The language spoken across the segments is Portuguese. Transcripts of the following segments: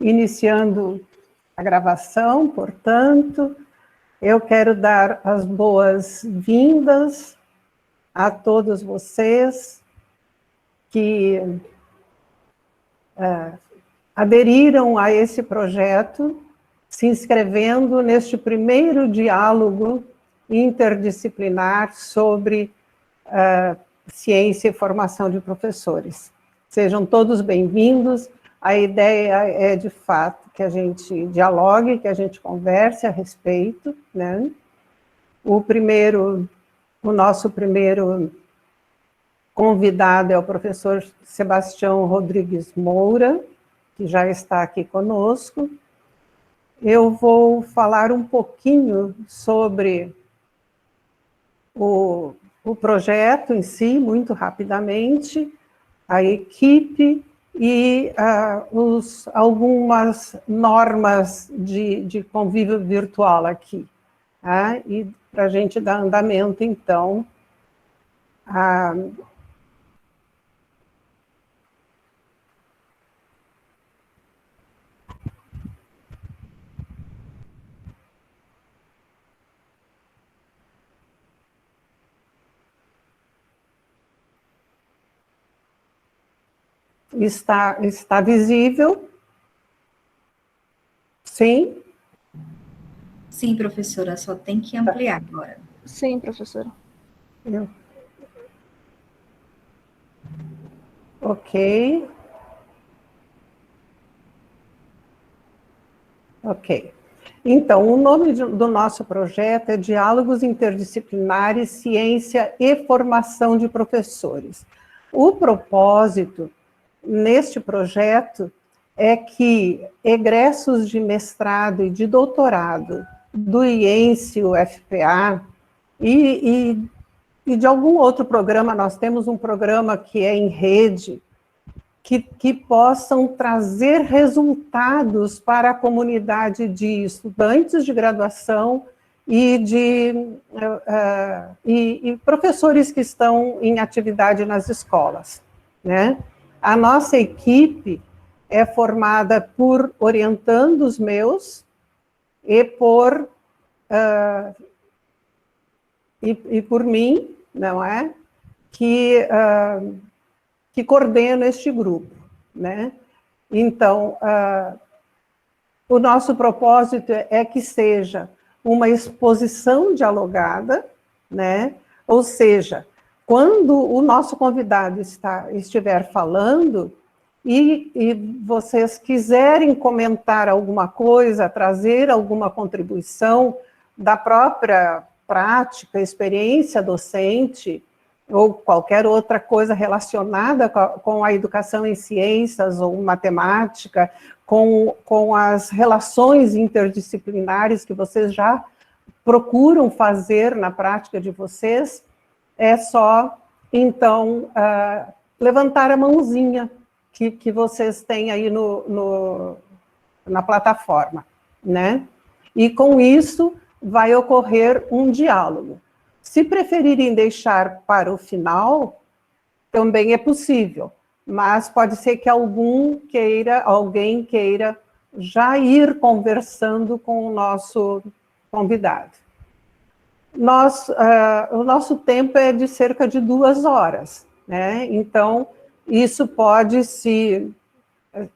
Iniciando a gravação, portanto, eu quero dar as boas-vindas a todos vocês que aderiram a esse projeto, se inscrevendo neste primeiro diálogo interdisciplinar sobre ciência e formação de professores. Sejam todos bem-vindos. A ideia é, de fato, que a gente dialogue, que a gente converse a respeito, né? O nosso primeiro convidado é o professor Sebastião Rodrigues Moura, que já está aqui conosco. Eu vou falar um pouquinho sobre o projeto em si, muito rapidamente, a equipe e algumas normas de convívio virtual aqui. Tá? E para a gente dar andamento, então, Está visível? Sim? Sim, professora, só tem que ampliar agora. Sim, professora. Ok. Ok. Então, o nome do nosso projeto é Diálogos Interdisciplinares, Ciência e Formação de Professores. O propósito neste projeto é que egressos de mestrado e de doutorado do IENSE, UFPA, e de algum outro programa, nós temos um programa que é em rede, que possam trazer resultados para a comunidade de estudantes de graduação e professores que estão em atividade nas escolas, né? A nossa equipe é formada por orientandos meus e por mim, não é? Que coordena este grupo, né? Então, o nosso propósito é que seja uma exposição dialogada, né? Ou seja, quando o nosso convidado estiver falando e vocês quiserem comentar alguma coisa, trazer alguma contribuição da própria prática, experiência docente, ou qualquer outra coisa relacionada com a educação em ciências ou matemática, com as relações interdisciplinares que vocês já procuram fazer na prática de vocês, é só, então, levantar a mãozinha que vocês têm aí na plataforma, né? E com isso vai ocorrer um diálogo. Se preferirem deixar para o final, também é possível, mas pode ser que alguém queira já ir conversando com o nosso convidado. O nosso tempo é de cerca de 2 horas, né? Então, isso pode ser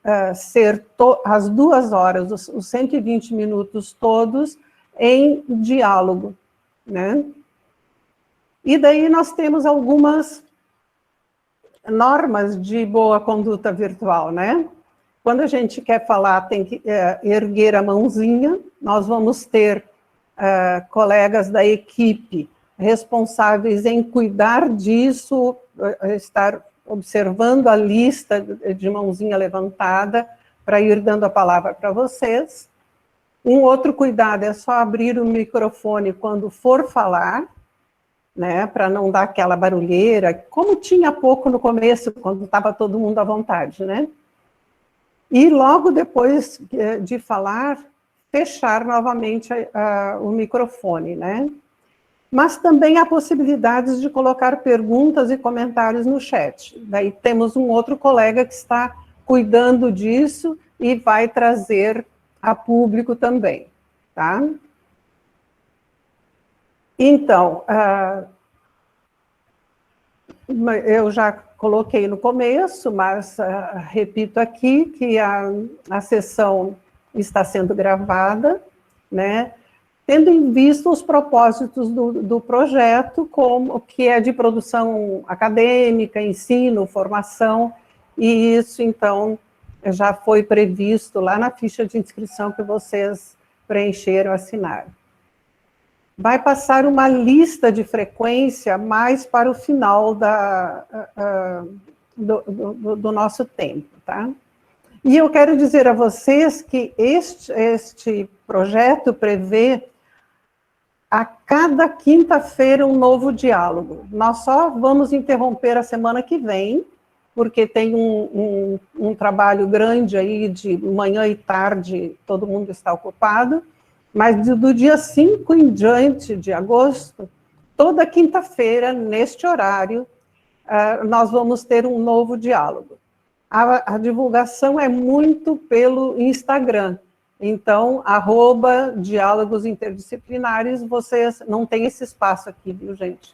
as 2 horas, os 120 minutos todos, em diálogo, né? E daí nós temos algumas normas de boa conduta virtual, né? Quando a gente quer falar, tem que erguer a mãozinha, nós vamos ter colegas da equipe responsáveis em cuidar disso, estar observando a lista de mãozinha levantada, para ir dando a palavra para vocês. Um outro cuidado é só abrir o microfone quando for falar, né, para não dar aquela barulheira, como tinha pouco no começo, quando estava todo mundo à vontade, né? E logo depois de falar, fechar novamente o microfone, né? Mas também há possibilidades de colocar perguntas e comentários no chat. Daí temos um outro colega que está cuidando disso, e vai trazer a público também, tá? Então, eu já coloquei no começo, mas repito aqui que a sessão está sendo gravada, né? Tendo em vista os propósitos do projeto, como que é de produção acadêmica, ensino, formação, e isso, então, já foi previsto lá na ficha de inscrição que vocês preencheram, assinaram. Vai passar uma lista de frequência mais para o final do nosso tempo, tá? E eu quero dizer a vocês que este projeto prevê a cada quinta-feira um novo diálogo. Nós só vamos interromper a semana que vem, porque tem um trabalho grande aí de manhã e tarde, todo mundo está ocupado, mas do dia 5 em diante de agosto, toda quinta-feira, neste horário, nós vamos ter um novo diálogo. A divulgação é muito pelo Instagram, então, @diálogos interdisciplinares, vocês não tem esse espaço aqui, viu, gente?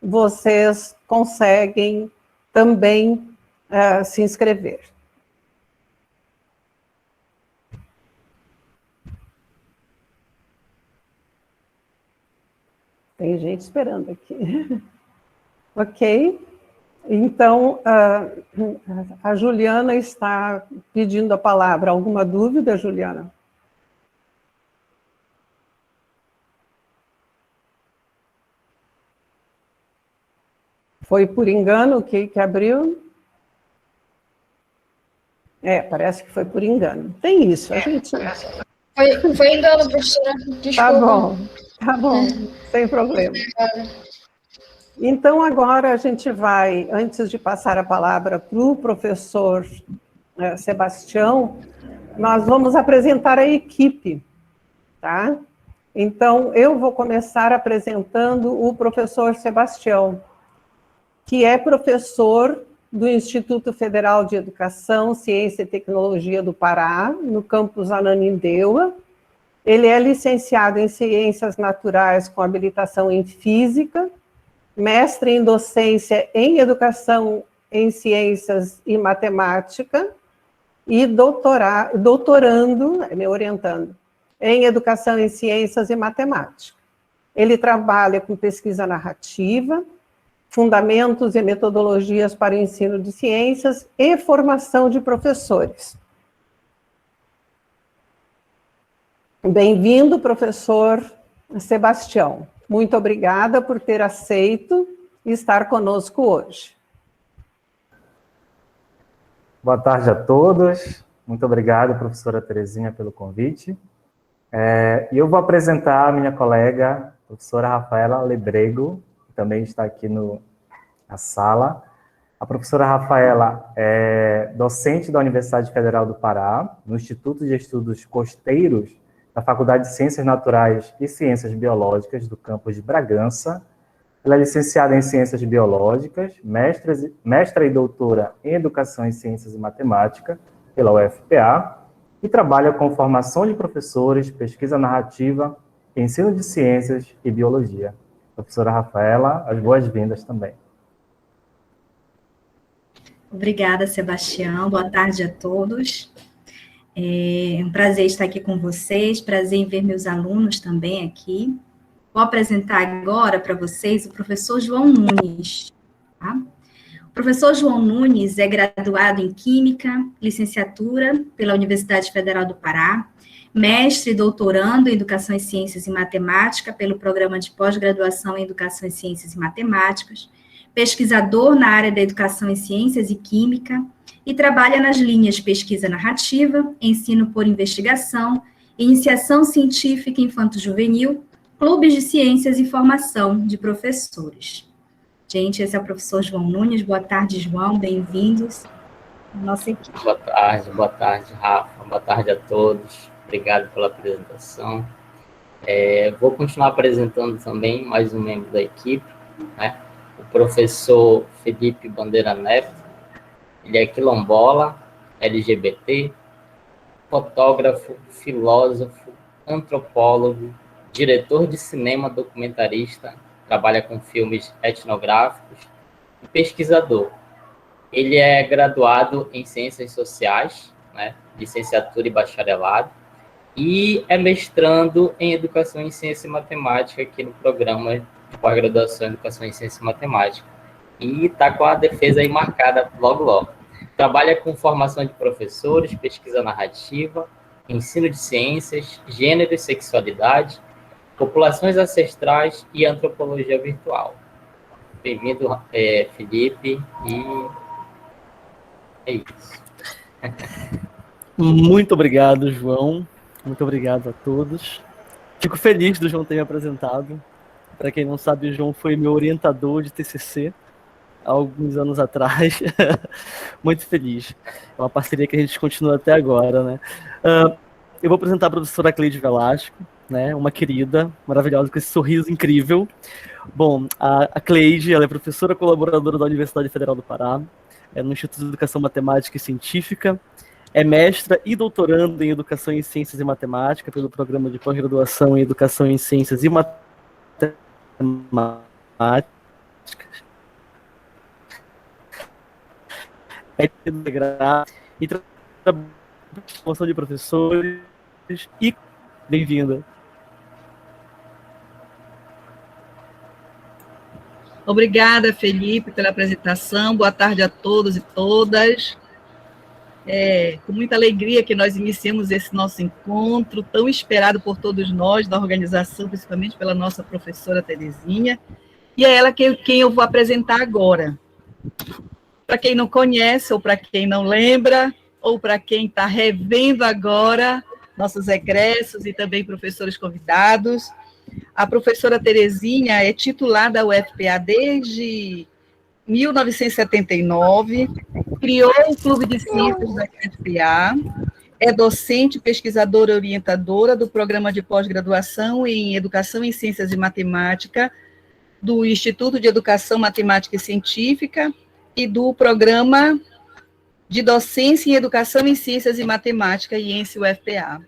Vocês conseguem também se inscrever. Tem gente esperando aqui. Ok? Então, a Juliana está pedindo a palavra. Alguma dúvida, Juliana? Foi por engano que abriu? Parece que foi por engano. Tem isso, a gente... Foi engano, professora. Desculpa. Tá bom, sem problema. Então, agora a gente vai, antes de passar a palavra para o professor Sebastião, nós vamos apresentar a equipe, tá? Então, eu vou começar apresentando o professor Sebastião, que é professor do Instituto Federal de Educação, Ciência e Tecnologia do Pará, no campus Ananindeua. Ele é licenciado em Ciências Naturais com habilitação em Física, mestre em Docência em Educação em Ciências e Matemática e doutorando, me orientando, em Educação em Ciências e Matemática. Ele trabalha com pesquisa narrativa, fundamentos e metodologias para o ensino de ciências e formação de professores. Bem-vindo, professor Sebastião. Muito obrigada por ter aceito estar conosco hoje. Boa tarde a todos. Muito obrigado, professora Terezinha, pelo convite. E eu vou apresentar a minha colega, professora Rafaela Lebrego, que também está aqui na sala. A professora Rafaela é docente da Universidade Federal do Pará, no Instituto de Estudos Costeiros, da Faculdade de Ciências Naturais e Ciências Biológicas do campus de Bragança. Ela é licenciada em Ciências Biológicas, mestra e doutora em Educação em Ciências e Matemática pela UFPA e trabalha com formação de professores, pesquisa narrativa, ensino de ciências e biologia. Professora Rafaela, as boas-vindas também. Obrigada, Sebastião. Boa tarde a todos. É um prazer estar aqui com vocês, prazer em ver meus alunos também aqui. Vou apresentar agora para vocês o professor João Nunes. Tá? O professor João Nunes é graduado em Química, licenciatura pela Universidade Federal do Pará, mestre e doutorando em Educação em Ciências e Matemática pelo Programa de Pós-Graduação em Educação em Ciências e Matemáticas, pesquisador na área da Educação em Ciências e Química, e trabalha nas linhas pesquisa narrativa, ensino por investigação, iniciação científica infanto-juvenil, clubes de ciências e formação de professores. Gente, esse é o professor João Nunes. Boa tarde, João. Bem-vindos à nossa equipe. Boa tarde, Rafa. Boa tarde a todos. Obrigado pela apresentação. Vou continuar apresentando também mais um membro da equipe, né? O professor Felipe Bandeira Neto. Ele é quilombola, LGBT, fotógrafo, filósofo, antropólogo, diretor de cinema, documentarista, trabalha com filmes etnográficos e pesquisador. Ele é graduado em Ciências Sociais, né, licenciatura e bacharelado, e é mestrando em Educação em Ciência e Matemática aqui no programa de pós-graduação em Educação em Ciência e Matemática. E está com a defesa aí marcada logo, logo. Trabalha com formação de professores, pesquisa narrativa, ensino de ciências, gênero e sexualidade, populações ancestrais e antropologia virtual. Bem-vindo, Felipe, e é isso. Muito obrigado, João. Muito obrigado a todos. Fico feliz do João ter me apresentado. Para quem não sabe, o João foi meu orientador de TCC há alguns anos atrás. Muito feliz. É uma parceria que a gente continua até agora, né? Eu vou apresentar a professora Cleide Velasco, né? Uma querida, maravilhosa, com esse sorriso incrível. Bom, a Cleide, ela é professora colaboradora da Universidade Federal do Pará, no Instituto de Educação Matemática e Científica, é mestra e doutoranda em Educação em Ciências e Matemática pelo Programa de Pós-Graduação em Educação em Ciências e Matemática. É integrada e trabalha com formação de professores e bem-vinda. Obrigada, Felipe, pela apresentação. Boa tarde a todos e todas. Com muita alegria que nós iniciamos esse nosso encontro, tão esperado por todos nós, da organização, principalmente pela nossa professora Terezinha, e é ela quem eu vou apresentar agora. Para quem não conhece, ou para quem não lembra, ou para quem está revendo agora, nossos egressos e também professores convidados, a professora Terezinha é titular da UFPA desde 1979, criou o Clube de Ciências da UFPA, é docente, pesquisadora e orientadora do Programa de Pós-Graduação em Educação em Ciências e Matemática, do Instituto de Educação Matemática e Científica e do Programa de Docência em Educação em Ciências e Matemática, IENSE UFPA,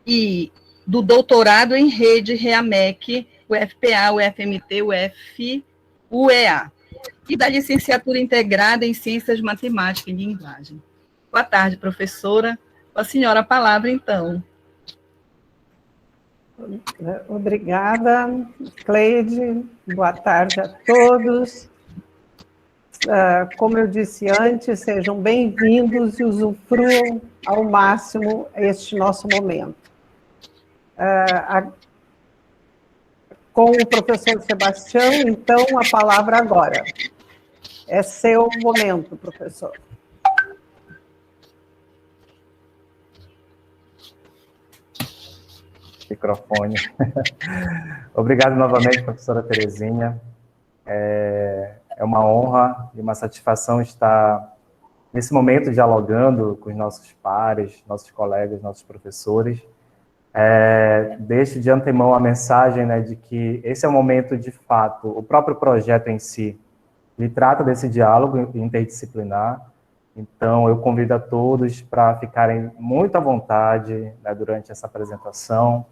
e do doutorado em rede REAMEC, UFPA, UFMT, UEA, e da licenciatura integrada em Ciências Matemáticas e Linguagem. Boa tarde, professora. Com a senhora a palavra, então. Obrigada, Cleide. Boa tarde a todos. Como eu disse antes, sejam bem-vindos e usufruam ao máximo este nosso momento. Com o professor Sebastião, então, a palavra agora. É seu momento, professor. Microfone. Obrigado novamente, professora Terezinha. É uma honra e uma satisfação estar nesse momento dialogando com os nossos pares, nossos colegas, nossos professores. Deixo de antemão a mensagem, né, de que esse é o momento, de fato, o próprio projeto em si, ele trata desse diálogo interdisciplinar, então eu convido a todos para ficarem muito à vontade, né, durante essa apresentação.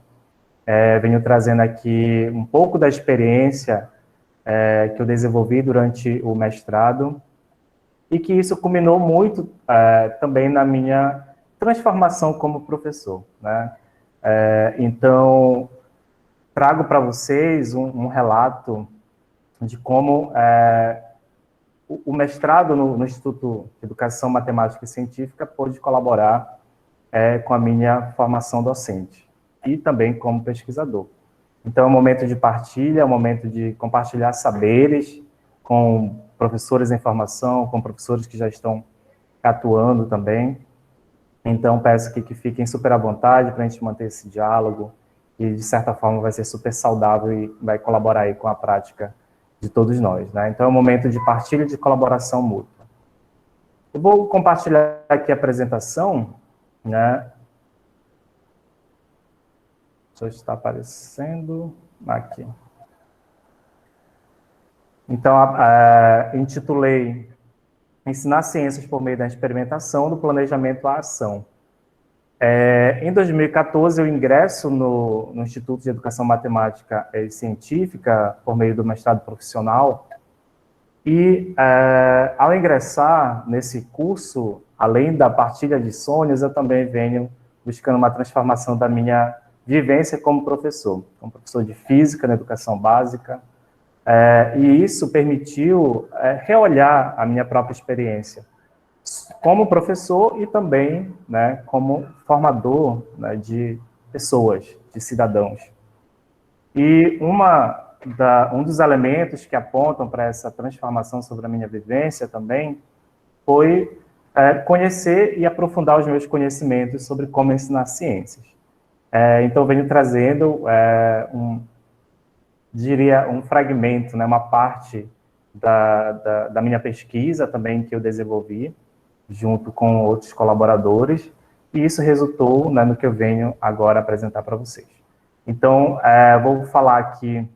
Venho trazendo aqui um pouco da experiência que eu desenvolvi durante o mestrado, e que isso culminou muito também na minha transformação como professor, né? Então, trago para vocês um relato de como o mestrado no Instituto de Educação Matemática e Científica pôde colaborar com a minha formação docente e também como pesquisador. Então, é um momento de partilha, é um momento de compartilhar saberes com professores em formação, com professores que já estão atuando também. Então, peço que fiquem super à vontade para a gente manter esse diálogo e, de certa forma, vai ser super saudável e vai colaborar aí com a prática de todos nós, né? Então, é um momento de partilha e de colaboração mútua. Eu vou compartilhar aqui a apresentação, né? Deixa eu estar aparecendo aqui. Então, intitulei Ensinar Ciências por meio da experimentação, do planejamento à ação. Em 2014, eu ingresso no Instituto de Educação Matemática e Científica, por meio do mestrado profissional, e ao ingressar nesse curso, além da partilha de sonhos, eu também venho buscando uma transformação da minha vivência como professor de física na educação básica, e isso permitiu reolhar a minha própria experiência como professor e também, né, como formador, né, de pessoas, de cidadãos. E um dos elementos que apontam para essa transformação sobre a minha vivência também foi conhecer e aprofundar os meus conhecimentos sobre como ensinar ciências. Então, venho trazendo um fragmento, né, uma parte da minha pesquisa também que eu desenvolvi, junto com outros colaboradores, e isso resultou, né, no que eu venho agora apresentar para vocês. Então, vou falar aqui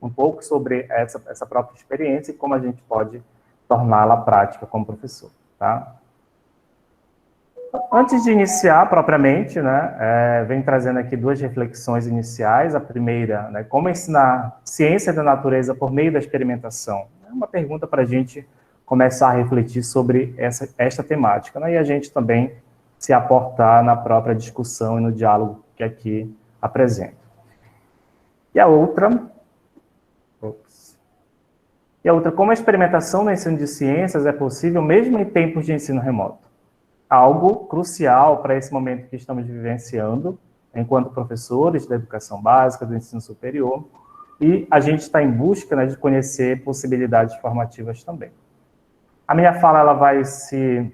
um pouco sobre essa própria experiência e como a gente pode torná-la prática como professor, tá? Antes de iniciar propriamente, né, venho trazendo aqui duas reflexões iniciais. A primeira, né, como ensinar ciência da natureza por meio da experimentação? É uma pergunta para a gente começar a refletir sobre esta temática, né, e a gente também se aportar na própria discussão e no diálogo que aqui apresento. E a outra, como a experimentação no ensino de ciências é possível mesmo em tempos de ensino remoto? Algo crucial para esse momento que estamos vivenciando, enquanto professores da educação básica, do ensino superior, e a gente está em busca, né, de conhecer possibilidades formativas também. A minha fala ela vai ser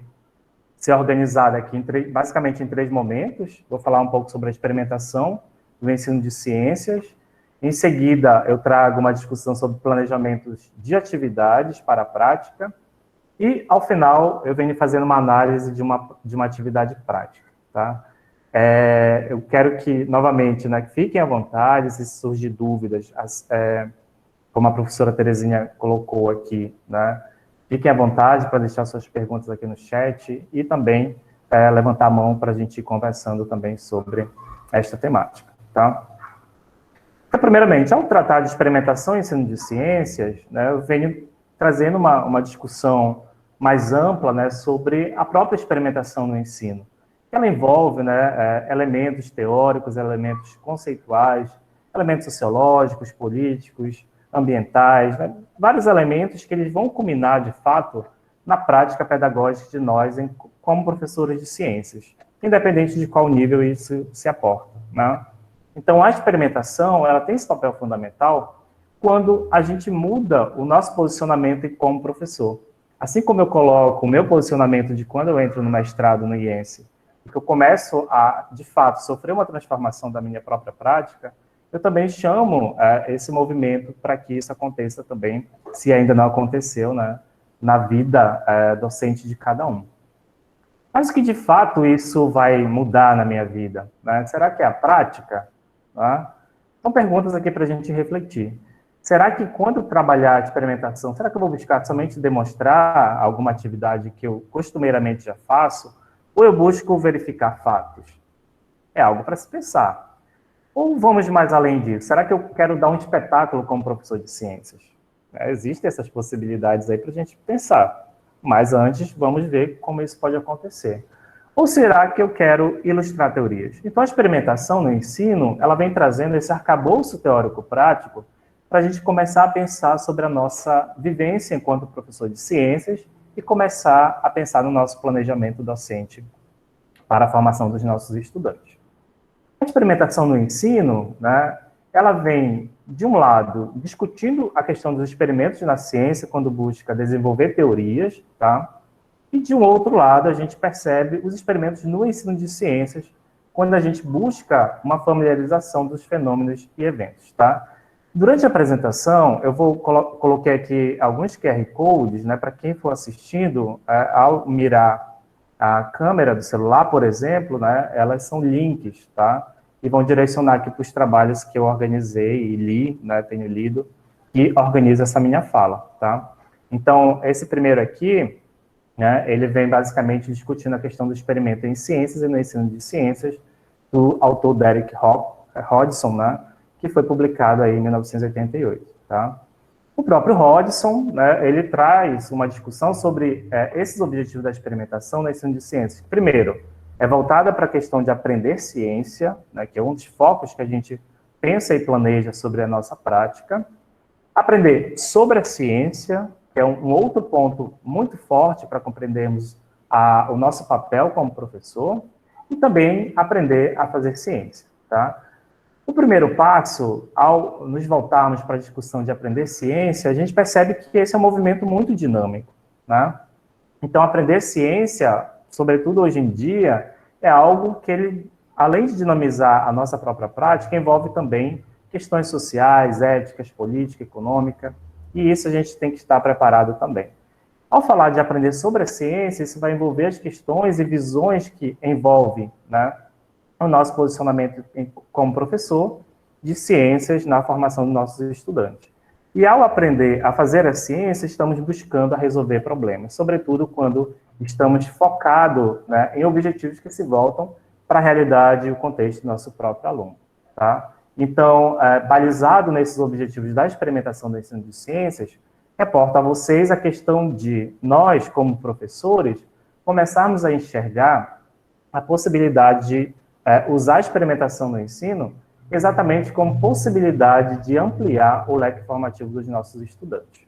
organizada aqui basicamente em 3 momentos. Vou falar um pouco sobre a experimentação do ensino de ciências. Em seguida, eu trago uma discussão sobre planejamentos de atividades para a prática. E, ao final, eu venho fazendo uma análise de uma atividade prática, tá? Eu quero que, novamente, né, fiquem à vontade, se surgir dúvidas, como a professora Terezinha colocou aqui, né? Fiquem à vontade para deixar suas perguntas aqui no chat e também levantar a mão para a gente ir conversando também sobre esta temática, tá? Então, primeiramente, ao tratar de experimentação e ensino de ciências, né, eu venho trazendo uma discussão mais ampla, né, sobre a própria experimentação no ensino. Ela envolve, né, elementos teóricos, elementos conceituais, elementos sociológicos, políticos, ambientais, né, vários elementos que eles vão culminar, de fato, na prática pedagógica de nós como professores de ciências, independente de qual nível isso se aporta, né? Então, a experimentação, ela tem esse papel fundamental quando a gente muda o nosso posicionamento como professor. Assim como eu coloco o meu posicionamento de quando eu entro no mestrado no IENSE, que eu começo a, de fato, sofrer uma transformação da minha própria prática, eu também chamo esse movimento para que isso aconteça também, se ainda não aconteceu, né, na vida docente de cada um. Mas que, de fato, isso vai mudar na minha vida, né? Será que é a prática? Tá? São perguntas aqui para a gente refletir. Será que quando trabalhar a experimentação, será que eu vou buscar somente demonstrar alguma atividade que eu costumeiramente já faço, ou eu busco verificar fatos? É algo para se pensar. Ou vamos mais além disso? Será que eu quero dar um espetáculo como professor de ciências? Existem essas possibilidades aí para a gente pensar. Mas antes, vamos ver como isso pode acontecer. Ou será que eu quero ilustrar teorias? Então, a experimentação no ensino, ela vem trazendo esse arcabouço teórico-prático para a gente começar a pensar sobre a nossa vivência enquanto professor de ciências e começar a pensar no nosso planejamento docente para a formação dos nossos estudantes. A experimentação no ensino, né, ela vem, de um lado, discutindo a questão dos experimentos na ciência, quando busca desenvolver teorias, tá? E, de um outro lado, a gente percebe os experimentos no ensino de ciências, quando a gente busca uma familiarização dos fenômenos e eventos, tá? Durante a apresentação, eu coloquei aqui alguns QR Codes, né, para quem for assistindo, ao mirar a câmera do celular, por exemplo, né, elas são links, tá? E vão direcionar aqui para os trabalhos que eu organizei e li, né, tenho lido, e organizo essa minha fala, tá? Então, esse primeiro aqui né, ele vem basicamente discutindo a questão do experimento em ciências e no ensino de ciências, do autor Derek Hodgson, né, que foi publicado aí em 1988, tá? O próprio Hodgson, né, ele traz uma discussão sobre esses objetivos da experimentação no ensino de ciências. Primeiro, é voltada para a questão de aprender ciência, né, que é um dos focos que a gente pensa e planeja sobre a nossa prática. Aprender sobre a ciência, que é um outro ponto muito forte para compreendermos o nosso papel como professor, e também aprender a fazer ciência, tá? O primeiro passo, ao nos voltarmos para a discussão de aprender ciência, a gente percebe que esse é um movimento muito dinâmico, né? Então, aprender ciência, sobretudo hoje em dia, é algo que ele, além de dinamizar a nossa própria prática, envolve também questões sociais, éticas, política, econômica, e isso a gente tem que estar preparado também. Ao falar de aprender sobre a ciência, isso vai envolver as questões e visões que envolvem, né, o nosso posicionamento como professor de ciências na formação dos nossos estudantes. E ao aprender a fazer a ciência, estamos buscando a resolver problemas, sobretudo quando estamos focados, né, em objetivos que se voltam para a realidade e o contexto do nosso próprio aluno, tá? Então, balizado nesses objetivos da experimentação do ensino de ciências, reporto a vocês a questão de nós, como professores, começarmos a enxergar a possibilidade de usar a experimentação no ensino exatamente como possibilidade de ampliar o leque formativo dos nossos estudantes.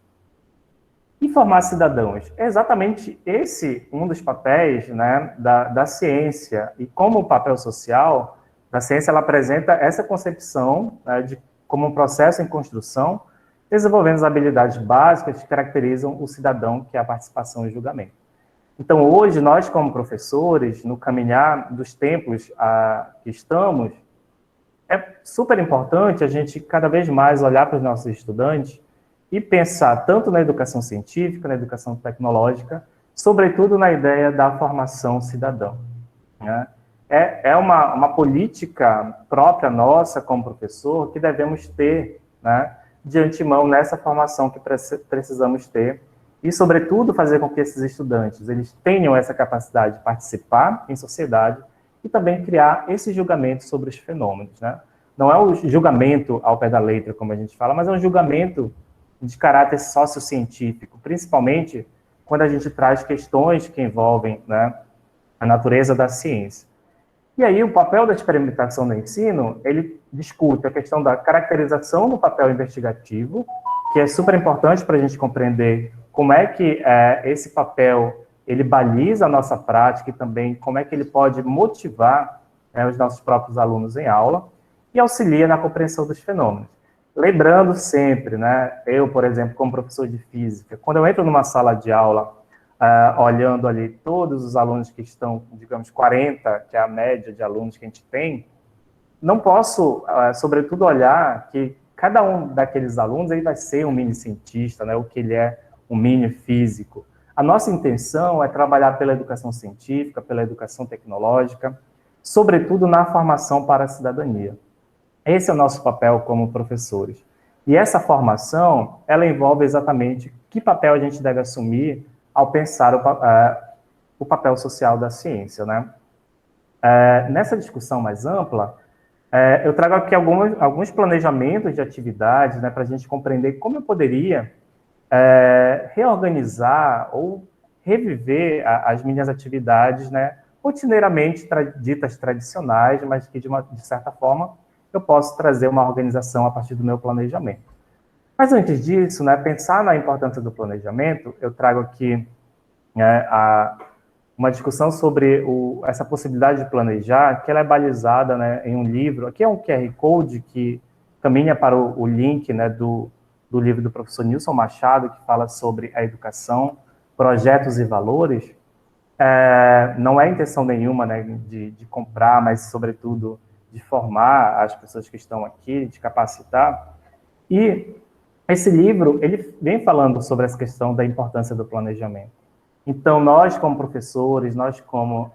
E formar cidadãos é exatamente esse um dos papéis, né, da ciência. E como o papel social da ciência, ela apresenta essa concepção, né, de como um processo em construção, desenvolvendo as habilidades básicas que caracterizam o cidadão, que é a participação e julgamento. Então, hoje, nós, como professores, no caminhar dos tempos que estamos, é super importante a gente cada vez mais olhar para os nossos estudantes e pensar tanto na educação científica, na educação tecnológica, sobretudo na ideia da formação cidadã, né? É uma política própria nossa como professor que devemos ter, né, de antemão nessa formação que precisamos ter e, sobretudo, fazer com que esses estudantes eles tenham essa capacidade de participar em sociedade e também criar esse julgamento sobre os fenômenos, né? Não é o julgamento ao pé da letra, como a gente fala, mas é um julgamento de caráter sociocientífico, principalmente quando a gente traz questões que envolvem, né, a natureza da ciência. E aí o papel da experimentação no ensino, ele discute a questão da caracterização do papel investigativo, que é super importante para a gente compreender como é que esse papel ele baliza a nossa prática e também como é que ele pode motivar os nossos próprios alunos em aula e auxilia na compreensão dos fenômenos. Lembrando sempre, né, eu, por exemplo, como professor de física, quando eu entro numa sala de aula, olhando ali todos os alunos que estão, digamos, 40, que é a média de alunos que a gente tem, não posso, sobretudo, olhar que cada um daqueles alunos ele vai ser um mini cientista, né, o que ele é um mini físico. A nossa intenção é trabalhar pela educação científica, pela educação tecnológica, sobretudo na formação para a cidadania. Esse é o nosso papel como professores. E essa formação, ela envolve exatamente que papel a gente deve assumir ao pensar o papel social da ciência, né? Nessa discussão mais ampla, eu trago aqui alguns planejamentos de atividades, né, para a gente compreender como eu poderia reorganizar ou reviver as minhas atividades, né, rotineiramente ditas tradicionais, mas que, de certa forma, eu posso trazer uma organização a partir do meu planejamento. Mas antes disso, né, pensar na importância do planejamento, eu trago aqui uma discussão sobre essa possibilidade de planejar, que ela é balizada, né, em um livro. Aqui é um QR Code que caminha para o link, né, do livro do professor Nilson Machado, que fala sobre a educação, projetos e valores. Não é intenção nenhuma, né, de comprar, mas, sobretudo, de formar as pessoas que estão aqui, de capacitar. E esse livro, ele vem falando sobre essa questão da importância do planejamento. Então, nós como professores, nós como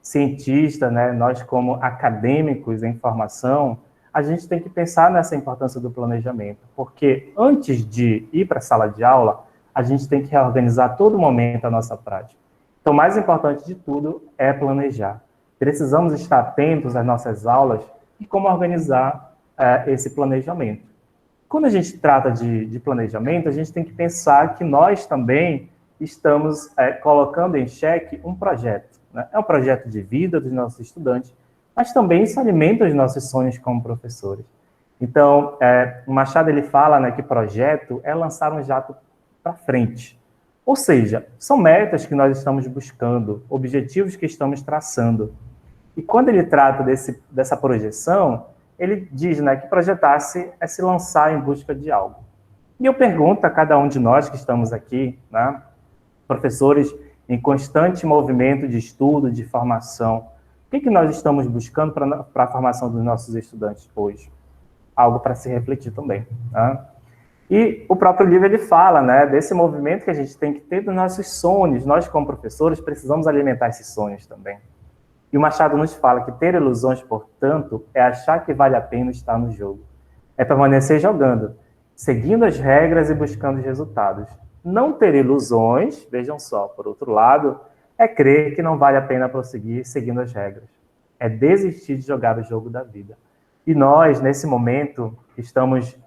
cientistas, né, nós como acadêmicos em formação, a gente tem que pensar nessa importância do planejamento, porque antes de ir para a sala de aula, a gente tem que reorganizar a todo momento a nossa prática. Então, o mais importante de tudo é planejar. Precisamos estar atentos às nossas aulas e como organizar esse planejamento. Quando a gente trata de planejamento, a gente tem que pensar que nós também estamos colocando em xeque um projeto, né? É um projeto de vida dos nossos estudantes, mas também isso alimenta os nossos sonhos como professores. Então, o Machado ele fala, né, que projeto é lançar um jato para frente. Ou seja, são metas que nós estamos buscando, objetivos que estamos traçando. E quando ele trata dessa projeção, ele diz, né, que projetar-se é se lançar em busca de algo. E eu pergunto a cada um de nós que estamos aqui, né, professores em constante movimento de estudo, de formação, o que nós estamos buscando para a formação dos nossos estudantes hoje? Algo para se refletir também. Né? E o próprio livro ele fala, né, desse movimento que a gente tem que ter dos nossos sonhos. Nós, como professores, precisamos alimentar esses sonhos também. E o Machado nos fala que ter ilusões, portanto, é achar que vale a pena estar no jogo. É permanecer jogando, seguindo as regras e buscando os resultados. Não ter ilusões, vejam só, por outro lado, é crer que não vale a pena prosseguir seguindo as regras. É desistir de jogar o jogo da vida. E nós, nesse momento, estamos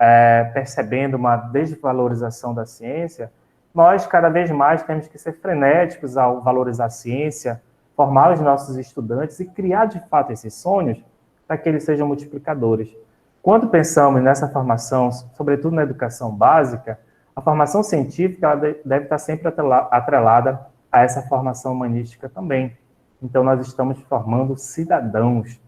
percebendo uma desvalorização da ciência. Nós, cada vez mais, temos que ser frenéticos ao valorizar a ciência, formar os nossos estudantes e criar, de fato, esses sonhos para que eles sejam multiplicadores. Quando pensamos nessa formação, sobretudo na educação básica, a formação científica ela deve estar sempre atrelada a essa formação humanística também. Então, nós estamos formando cidadãos.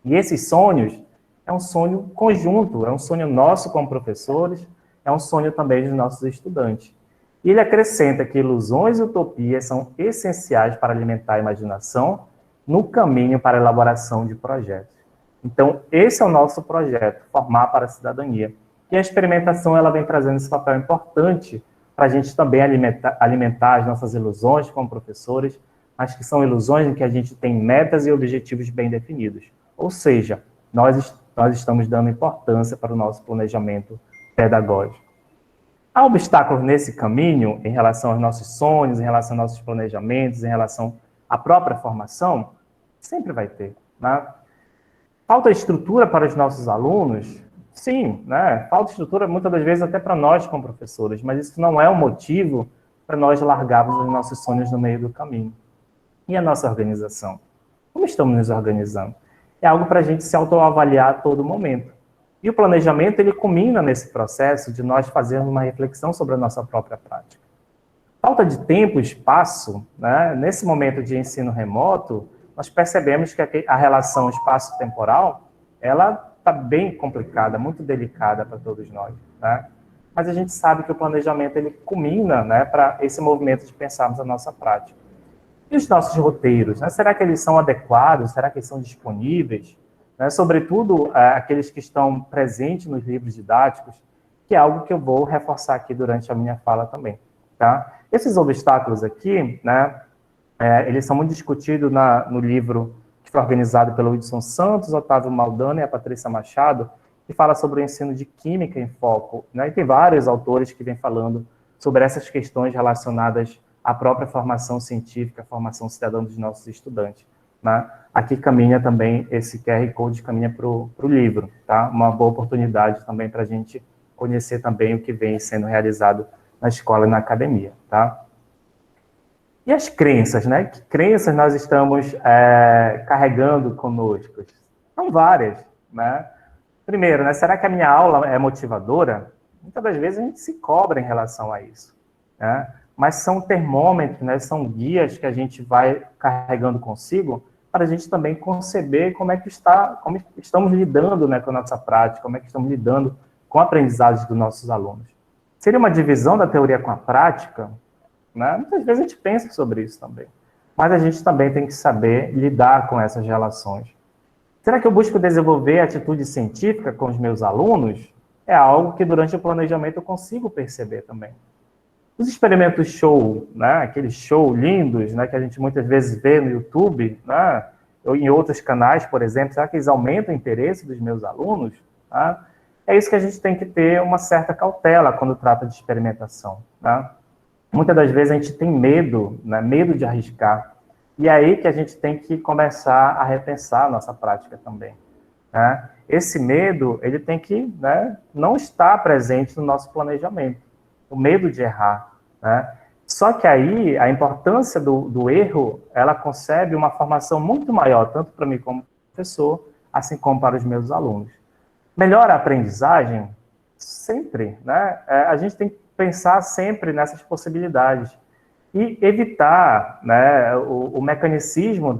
E esses sonhos é um sonho conjunto, é um sonho nosso como professores, é um sonho também dos nossos estudantes. E ele acrescenta que ilusões e utopias são essenciais para alimentar a imaginação no caminho para a elaboração de projetos. Então, esse é o nosso projeto, Formar para a Cidadania. E a experimentação ela vem trazendo esse papel importante para a gente também alimentar as nossas ilusões como professores, mas que são ilusões em que a gente tem metas e objetivos bem definidos. Ou seja, nós estamos dando importância para o nosso planejamento pedagógico. Há obstáculos nesse caminho em relação aos nossos sonhos, em relação aos nossos planejamentos, em relação à própria formação? Sempre vai ter, né? Falta estrutura para os nossos alunos? Sim, né? Falta estrutura muitas das vezes até para nós como professores, mas isso não é um motivo para nós largarmos os nossos sonhos no meio do caminho. E a nossa organização? Como estamos nos organizando? É algo para a gente se autoavaliar a todo momento. E o planejamento, ele culmina nesse processo de nós fazermos uma reflexão sobre a nossa própria prática. Falta de tempo e espaço, né? Nesse momento de ensino remoto, nós percebemos que a relação espaço-temporal, ela está bem complicada, muito delicada para todos nós, né? Mas a gente sabe que o planejamento, ele culmina, né, para esse movimento de pensarmos a nossa prática. E os nossos roteiros, né? Será que eles são adequados? Será que eles são disponíveis? Né? Sobretudo, aqueles que estão presentes nos livros didáticos, que é algo que eu vou reforçar aqui durante a minha fala também. Tá? Esses obstáculos aqui, né, eles são muito discutidos no livro que foi organizado pelo Wilson Santos, Otávio Maldana e a Patrícia Machado, que fala sobre o ensino de Química em Foco. Né? E tem vários autores que vêm falando sobre essas questões relacionadas à própria formação científica, a formação cidadã dos nossos estudantes. Né? Aqui caminha também, esse QR Code caminha para o livro, tá? Uma boa oportunidade também para a gente conhecer também o que vem sendo realizado na escola e na academia, tá? E as crenças, né? Que crenças nós estamos carregando conosco? São várias, né? Primeiro, né? Será que a minha aula é motivadora? Muitas das vezes a gente se cobra em relação a isso, né? Mas são termômetros, né? São guias que a gente vai carregando consigo para a gente também conceber como estamos lidando, né, com a nossa prática, como é que estamos lidando com a aprendizagem dos nossos alunos. Seria uma divisão da teoria com a prática? Né? Muitas vezes a gente pensa sobre isso também. Mas a gente também tem que saber lidar com essas relações. Será que eu busco desenvolver atitude científica com os meus alunos? É algo que durante o planejamento eu consigo perceber também. Os experimentos show, né, aqueles show lindos, né, que a gente muitas vezes vê no YouTube, né, ou em outros canais, por exemplo, será que eles aumentam o interesse dos meus alunos? Né? É isso que a gente tem que ter uma certa cautela quando trata de experimentação. Né? muitas das vezes a gente tem medo, né, medo de arriscar. E é aí que a gente tem que começar a repensar a nossa prática também, né? Esse medo, ele tem que, né, não estar presente no nosso planejamento, o medo de errar, né? Só que aí, a importância do erro, ela concebe uma formação muito maior, tanto para mim como professor, assim como para os meus alunos. Melhora a aprendizagem? Sempre, né? A gente tem que pensar sempre nessas possibilidades e evitar, né, o mecanicismo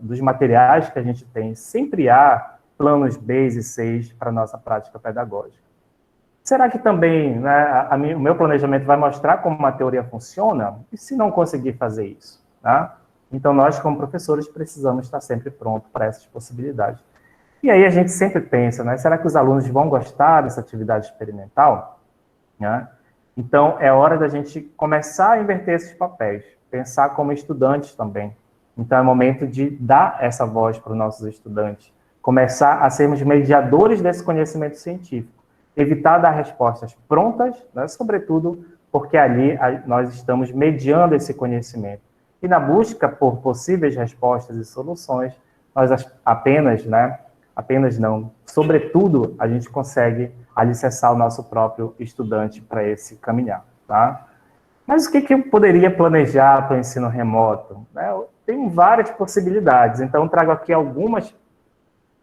dos materiais que a gente tem. Sempre há planos B e C para a nossa prática pedagógica. Será que também, né, o meu planejamento vai mostrar como uma teoria funciona? E se não conseguir fazer isso? Tá? Então, nós, como professores, precisamos estar sempre prontos para essas possibilidades. E aí a gente sempre pensa, né, será que os alunos vão gostar dessa atividade experimental? Né? Então, é hora da gente começar a inverter esses papéis, pensar como estudantes também. Então, é momento de dar essa voz para os nossos estudantes, começar a sermos mediadores desse conhecimento científico, evitar dar respostas prontas, né, sobretudo porque ali nós estamos mediando esse conhecimento. E na busca por possíveis respostas e soluções, nós apenas não, sobretudo, a gente consegue alicerçar o nosso próprio estudante para esse caminhar, tá? Mas o que eu poderia planejar para o ensino remoto? Tem várias possibilidades, então trago aqui algumas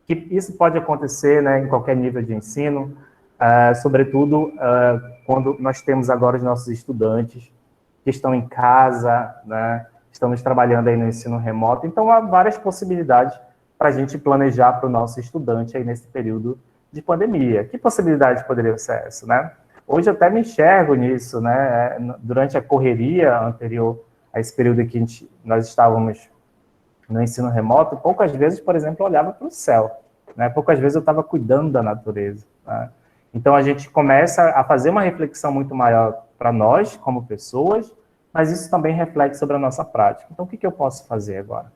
que isso pode acontecer, né, em qualquer nível de ensino, sobretudo quando nós temos agora os nossos estudantes que estão em casa, né, estamos trabalhando aí no ensino remoto, então há várias possibilidades para a gente planejar para o nosso estudante aí nesse período de pandemia. Que possibilidade poderia ser essa, né? Hoje eu até me enxergo nisso, né? Durante a correria anterior a esse período em que nós estávamos no ensino remoto, poucas vezes, por exemplo, eu olhava para o céu, né? Poucas vezes eu estava cuidando da natureza, né? Então a gente começa a fazer uma reflexão muito maior para nós, como pessoas, mas isso também reflete sobre a nossa prática. Então o que eu posso fazer agora,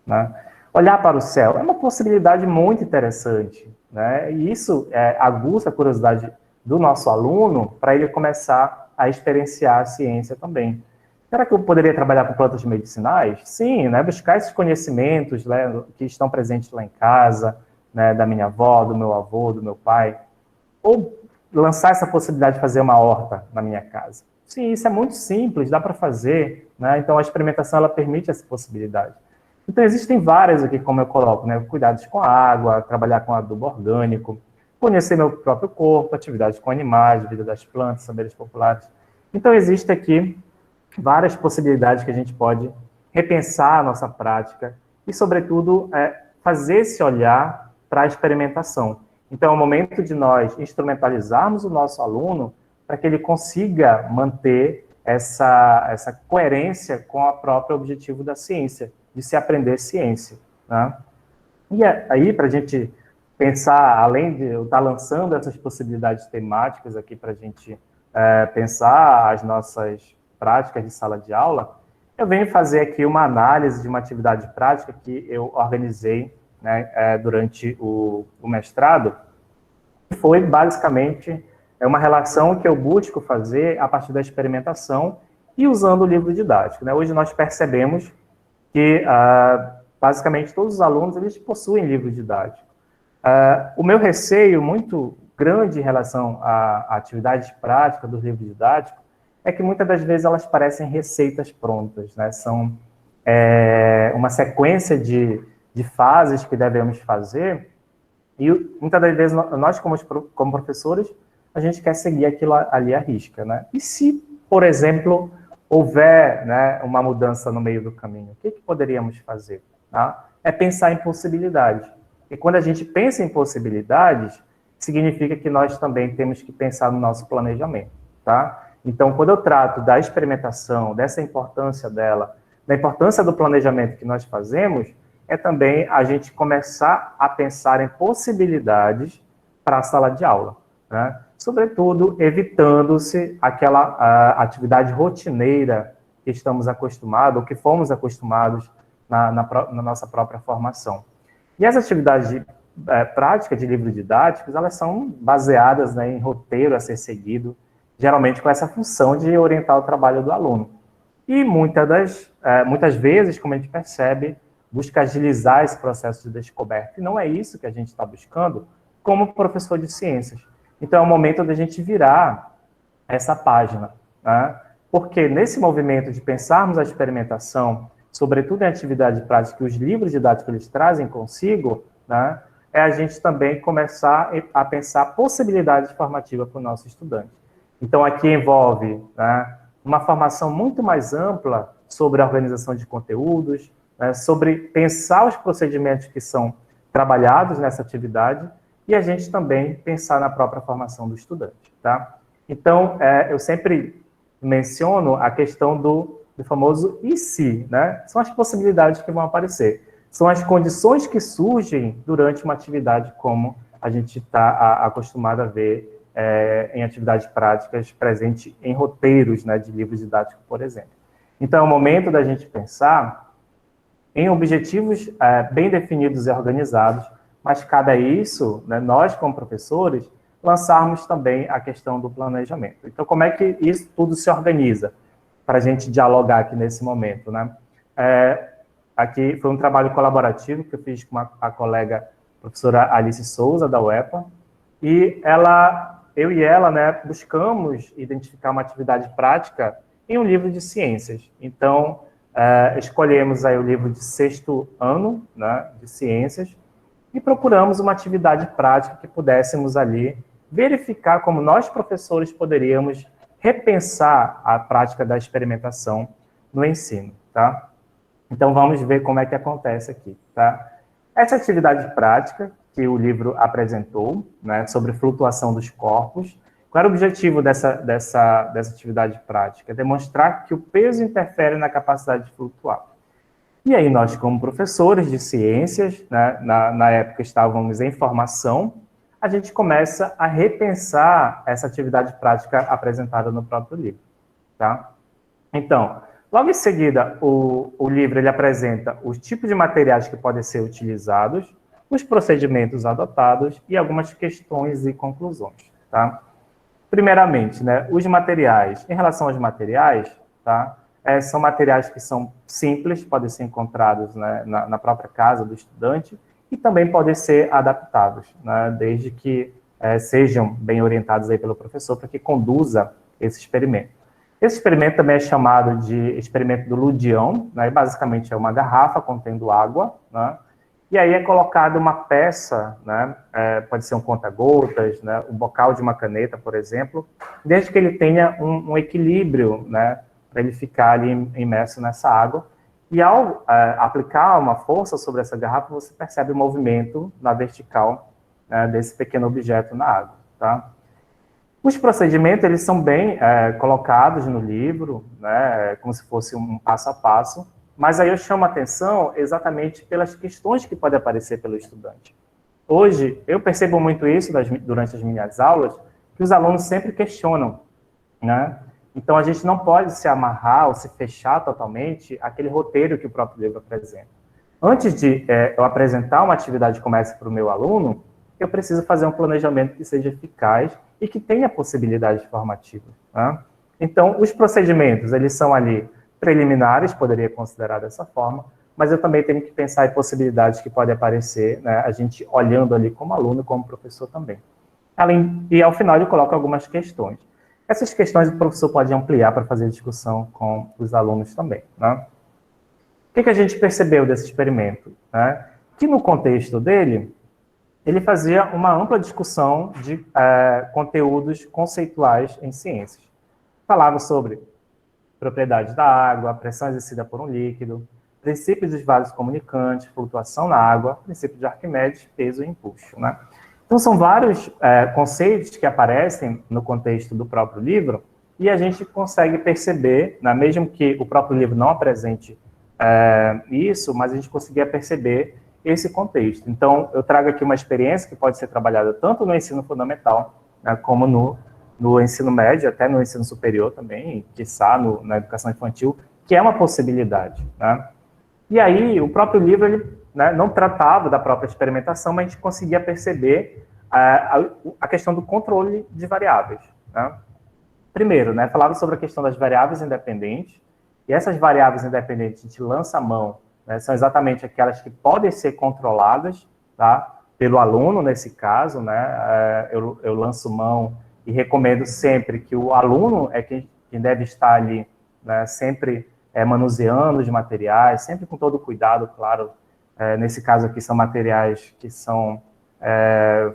né? Olhar para o céu é uma possibilidade muito interessante, né? E isso aguça a curiosidade do nosso aluno para ele começar a experienciar a ciência também. Será que eu poderia trabalhar com plantas medicinais? Sim, né? Buscar esses conhecimentos, né, que estão presentes lá em casa, né, da minha avó, do meu avô, do meu pai. Ou lançar essa possibilidade de fazer uma horta na minha casa. Sim, isso é muito simples, dá para fazer, né? Então a experimentação ela permite essa possibilidade. Então, existem várias aqui, como eu coloco, né? Cuidados com a água, trabalhar com adubo orgânico, conhecer meu próprio corpo, atividades com animais, vida das plantas, saberes populares. Então, existem aqui várias possibilidades que a gente pode repensar a nossa prática e, sobretudo, fazer esse olhar para a experimentação. Então, é o momento de nós instrumentalizarmos o nosso aluno para que ele consiga manter essa coerência com o próprio objetivo da ciência, de se aprender ciência, né? E aí, para a gente pensar, além de eu estar lançando essas possibilidades temáticas aqui para a gente pensar as nossas práticas de sala de aula, eu venho fazer aqui uma análise de uma atividade prática que eu organizei, né, durante o mestrado, que foi basicamente uma relação que eu busco fazer a partir da experimentação e usando o livro didático, né? Hoje nós percebemos que, basicamente, todos os alunos eles possuem livro didático. O meu receio muito grande em relação à atividade prática dos livros didáticos é que, muitas das vezes, elas parecem receitas prontas, né? São uma sequência de fases que devemos fazer e, muitas das vezes, nós, como professores, a gente quer seguir aquilo ali à risca, né? E se, por exemplo, houver, né, uma mudança no meio do caminho, o que poderíamos fazer? Tá? É pensar em possibilidades. E quando a gente pensa em possibilidades, significa que nós também temos que pensar no nosso planejamento. Tá? Então, quando eu trato da experimentação, dessa importância dela, da importância do planejamento que nós fazemos, é também a gente começar a pensar em possibilidades para a sala de aula, né? Sobretudo evitando-se aquela atividade rotineira que estamos acostumados, ou que fomos acostumados na nossa própria formação. E as atividades práticas de livros didáticos, elas são baseadas, né, em roteiro a ser seguido, geralmente com essa função de orientar o trabalho do aluno. E muitas vezes, como a gente percebe, busca agilizar esse processo de descoberta. E não é isso que a gente está buscando como professor de ciências. Então, é o momento da gente virar essa página, né? Porque nesse movimento de pensarmos a experimentação, sobretudo em atividade prática, que os livros didáticos eles trazem consigo, né, é a gente também começar a pensar possibilidades formativas para o nosso estudante. Então, aqui envolve, né, uma formação muito mais ampla sobre a organização de conteúdos, né, sobre pensar os procedimentos que são trabalhados nessa atividade e a gente também pensar na própria formação do estudante, tá? Então, eu sempre menciono a questão do famoso e se, né? São as possibilidades que vão aparecer. São as condições que surgem durante uma atividade como a gente está acostumado a ver em atividades práticas presente em roteiros, né, de livros didáticos, por exemplo. Então, é o momento da gente pensar em objetivos bem definidos e organizados, mas cabe a isso, né, nós, como professores, lançarmos também a questão do planejamento. Então, como é que isso tudo se organiza? Para a gente dialogar aqui nesse momento, né? Aqui foi um trabalho colaborativo que eu fiz com a colega professora Alice Souza, da UEPA, e eu e ela, né, buscamos identificar uma atividade prática em um livro de ciências. Então, escolhemos aí o livro de 6º ano, né, de ciências, e procuramos uma atividade prática que pudéssemos ali verificar como nós, professores, poderíamos repensar a prática da experimentação no ensino, tá? Então, vamos ver como é que acontece aqui, tá? Essa atividade prática que o livro apresentou, né, sobre flutuação dos corpos, qual era o objetivo dessa atividade prática? Demonstrar que o peso interfere na capacidade de flutuar. E aí nós, como professores de ciências, né, na época estávamos em formação, a gente começa a repensar essa atividade prática apresentada no próprio livro, tá? Então, logo em seguida, o livro ele apresenta os tipos de materiais que podem ser utilizados, os procedimentos adotados e algumas questões e conclusões, tá? Primeiramente, né, os materiais. Em relação aos materiais, tá? São materiais que são simples, podem ser encontrados, né, na própria casa do estudante e também podem ser adaptados, né, desde que sejam bem orientados aí pelo professor para que conduza esse experimento. Esse experimento também é chamado de experimento do Ludião, né, basicamente é uma garrafa contendo água, né, e aí é colocada uma peça, né, pode ser um conta-gotas, né, um bocal de uma caneta, por exemplo, desde que ele tenha um equilíbrio, né, para ele ficar ali imerso nessa água. E ao aplicar uma força sobre essa garrafa, você percebe o movimento na vertical, né, desse pequeno objeto na água, tá? Os procedimentos, eles são bem colocados no livro, né, como se fosse um passo a passo, mas aí eu chamo a atenção exatamente pelas questões que podem aparecer pelo estudante. Hoje, eu percebo muito isso durante as minhas aulas, que os alunos sempre questionam, né? Então, a gente não pode se amarrar ou se fechar totalmente aquele roteiro que o próprio livro apresenta. Antes de eu apresentar uma atividade como essa para o meu aluno, eu preciso fazer um planejamento que seja eficaz e que tenha possibilidades formativas, né? Então, os procedimentos, eles são ali preliminares, poderia considerar dessa forma, mas eu também tenho que pensar em possibilidades que podem aparecer, né, a gente olhando ali como aluno, como professor também. E ao final eu coloco algumas questões. Essas questões o professor pode ampliar para fazer discussão com os alunos também, né? O que a gente percebeu desse experimento? Né? Que no contexto dele, ele fazia uma ampla discussão de conteúdos conceituais em ciências. Falava sobre propriedades da água, pressão exercida por um líquido, princípios dos vasos comunicantes, flutuação na água, princípio de Arquimedes, peso e impulso, né? Então, são vários conceitos que aparecem no contexto do próprio livro e a gente consegue perceber, né, mesmo que o próprio livro não apresente isso, mas a gente conseguia perceber esse contexto. Então, eu trago aqui uma experiência que pode ser trabalhada tanto no ensino fundamental, né, como no ensino médio, até no ensino superior também, quiçá na educação infantil, que é uma possibilidade, né? E aí, o próprio livro, ele, né, não tratava da própria experimentação, mas a gente conseguia perceber a questão do controle de variáveis, né? primeiro, né, falava sobre a questão das variáveis independentes, e essas variáveis independentes a gente lança a mão, né, são exatamente aquelas que podem ser controladas, tá, pelo aluno, nesse caso, né, eu lanço mão e recomendo sempre que o aluno é quem deve estar ali, né, sempre manuseando os materiais, sempre com todo cuidado, claro. Nesse caso aqui são materiais que são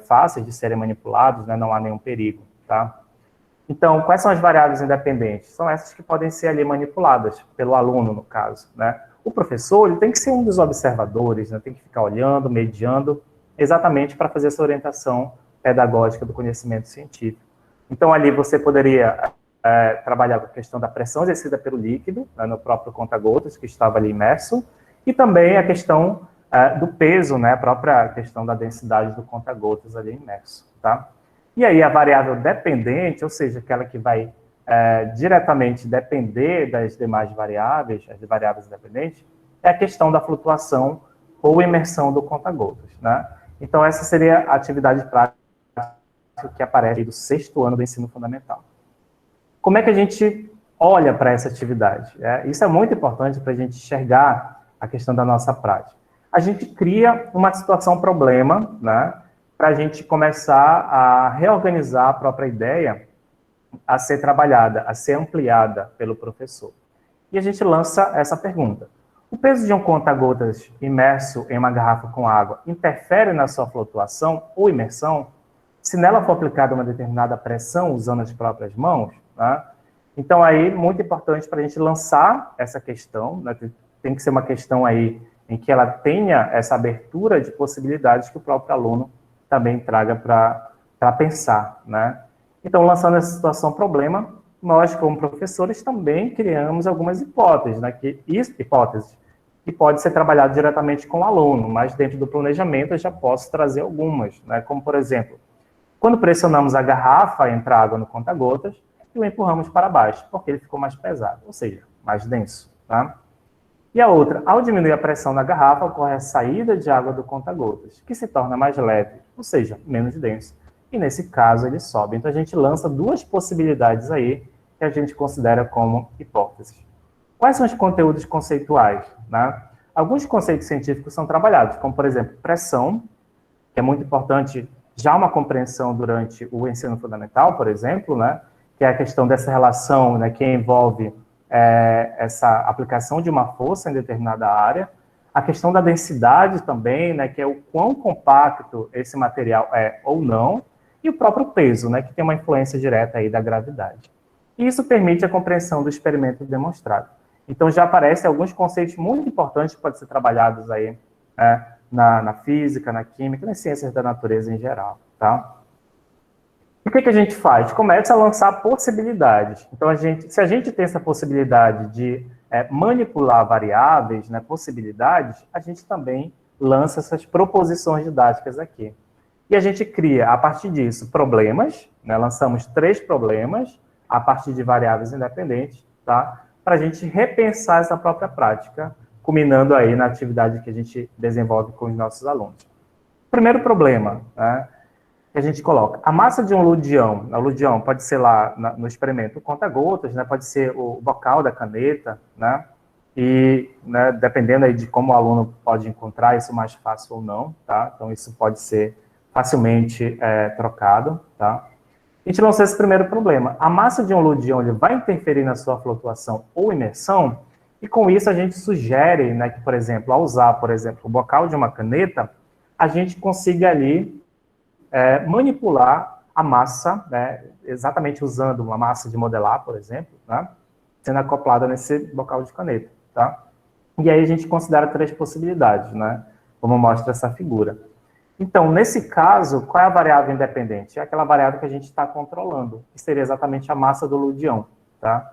fáceis de serem manipulados, né, não há nenhum perigo, tá? Então, quais são as variáveis independentes? São essas que podem ser ali manipuladas pelo aluno, no caso, né? O professor, ele tem que ser um dos observadores, né, tem que ficar olhando, mediando, exatamente para fazer essa orientação pedagógica do conhecimento científico. Então, ali você poderia trabalhar com a questão da pressão exercida pelo líquido, né, no próprio conta-gotas, que estava ali imerso, e também a questão do peso, né, a própria questão da densidade do conta-gotas ali imerso, tá? E aí a variável dependente, ou seja, aquela que vai diretamente depender das demais variáveis, as variáveis independentes, é a questão da flutuação ou imersão do conta-gotas, né? Então essa seria a atividade prática que aparece do 6º ano do ensino fundamental. Como é que a gente olha para essa atividade? Isso é muito importante para a gente enxergar a questão da nossa prática. A gente cria uma situação-problema, né, para a gente começar a reorganizar a própria ideia a ser trabalhada, a ser ampliada pelo professor. E a gente lança essa pergunta. O peso de um conta-gotas imerso em uma garrafa com água interfere na sua flutuação ou imersão? Se nela for aplicada uma determinada pressão usando as próprias mãos, né? Então, aí, muito importante para a gente lançar essa questão, né? Tem que ser uma questão aí em que ela tenha essa abertura de possibilidades que o próprio aluno também traga para pensar, né? Então, lançando essa situação-problema, nós, como professores, também criamos algumas hipóteses, né? Hipóteses que pode ser trabalhado diretamente com o aluno, mas dentro do planejamento eu já posso trazer algumas, né? Como, por exemplo, quando pressionamos a garrafa, entra água no conta-gotas e o empurramos para baixo, porque ele ficou mais pesado, ou seja, mais denso, tá? E a outra, ao diminuir a pressão na garrafa, ocorre a saída de água do conta-gotas, que se torna mais leve, ou seja, menos denso. E nesse caso ele sobe. Então a gente lança duas possibilidades aí que a gente considera como hipóteses. Quais são os conteúdos conceituais, né? Alguns conceitos científicos são trabalhados, como por exemplo, pressão, que é muito importante já uma compreensão durante o ensino fundamental, por exemplo, né? Que é a questão dessa relação, né, que envolve essa aplicação de uma força em determinada área, a questão da densidade também, né, que é o quão compacto esse material é ou não, e o próprio peso, né, que tem uma influência direta aí da gravidade. E isso permite a compreensão do experimento demonstrado. Então já aparecem alguns conceitos muito importantes que podem ser trabalhados aí na física, na química, nas ciências da natureza em geral, tá? O que a gente faz? Começa a lançar possibilidades. Então, se a gente tem essa possibilidade de manipular variáveis, né, possibilidades, a gente também lança essas proposições didáticas aqui. E a gente cria, a partir disso, problemas, né, lançamos 3 problemas, a partir de variáveis independentes, tá? Para a gente repensar essa própria prática, culminando aí na atividade que a gente desenvolve com os nossos alunos. Primeiro problema, né, que a gente coloca. A massa de um ludião, o ludião pode ser lá no experimento o conta-gotas, né, pode ser o bocal da caneta, né, e né, dependendo aí de como o aluno pode encontrar isso mais fácil ou não, tá? Então isso pode ser facilmente trocado, tá? A gente lançou esse primeiro problema. A massa de um ludião ele vai interferir na sua flutuação ou imersão, e com isso a gente sugere, né, que, por exemplo, ao usar, por exemplo, o bocal de uma caneta, a gente consiga ali manipular a massa, né, exatamente usando uma massa de modelar, por exemplo, né, sendo acoplada nesse bocal de caneta, tá? E aí a gente considera 3 possibilidades, né, como mostra essa figura. Então, nesse caso, qual é a variável independente? É aquela variável que a gente está controlando, que seria exatamente a massa do ludião, tá?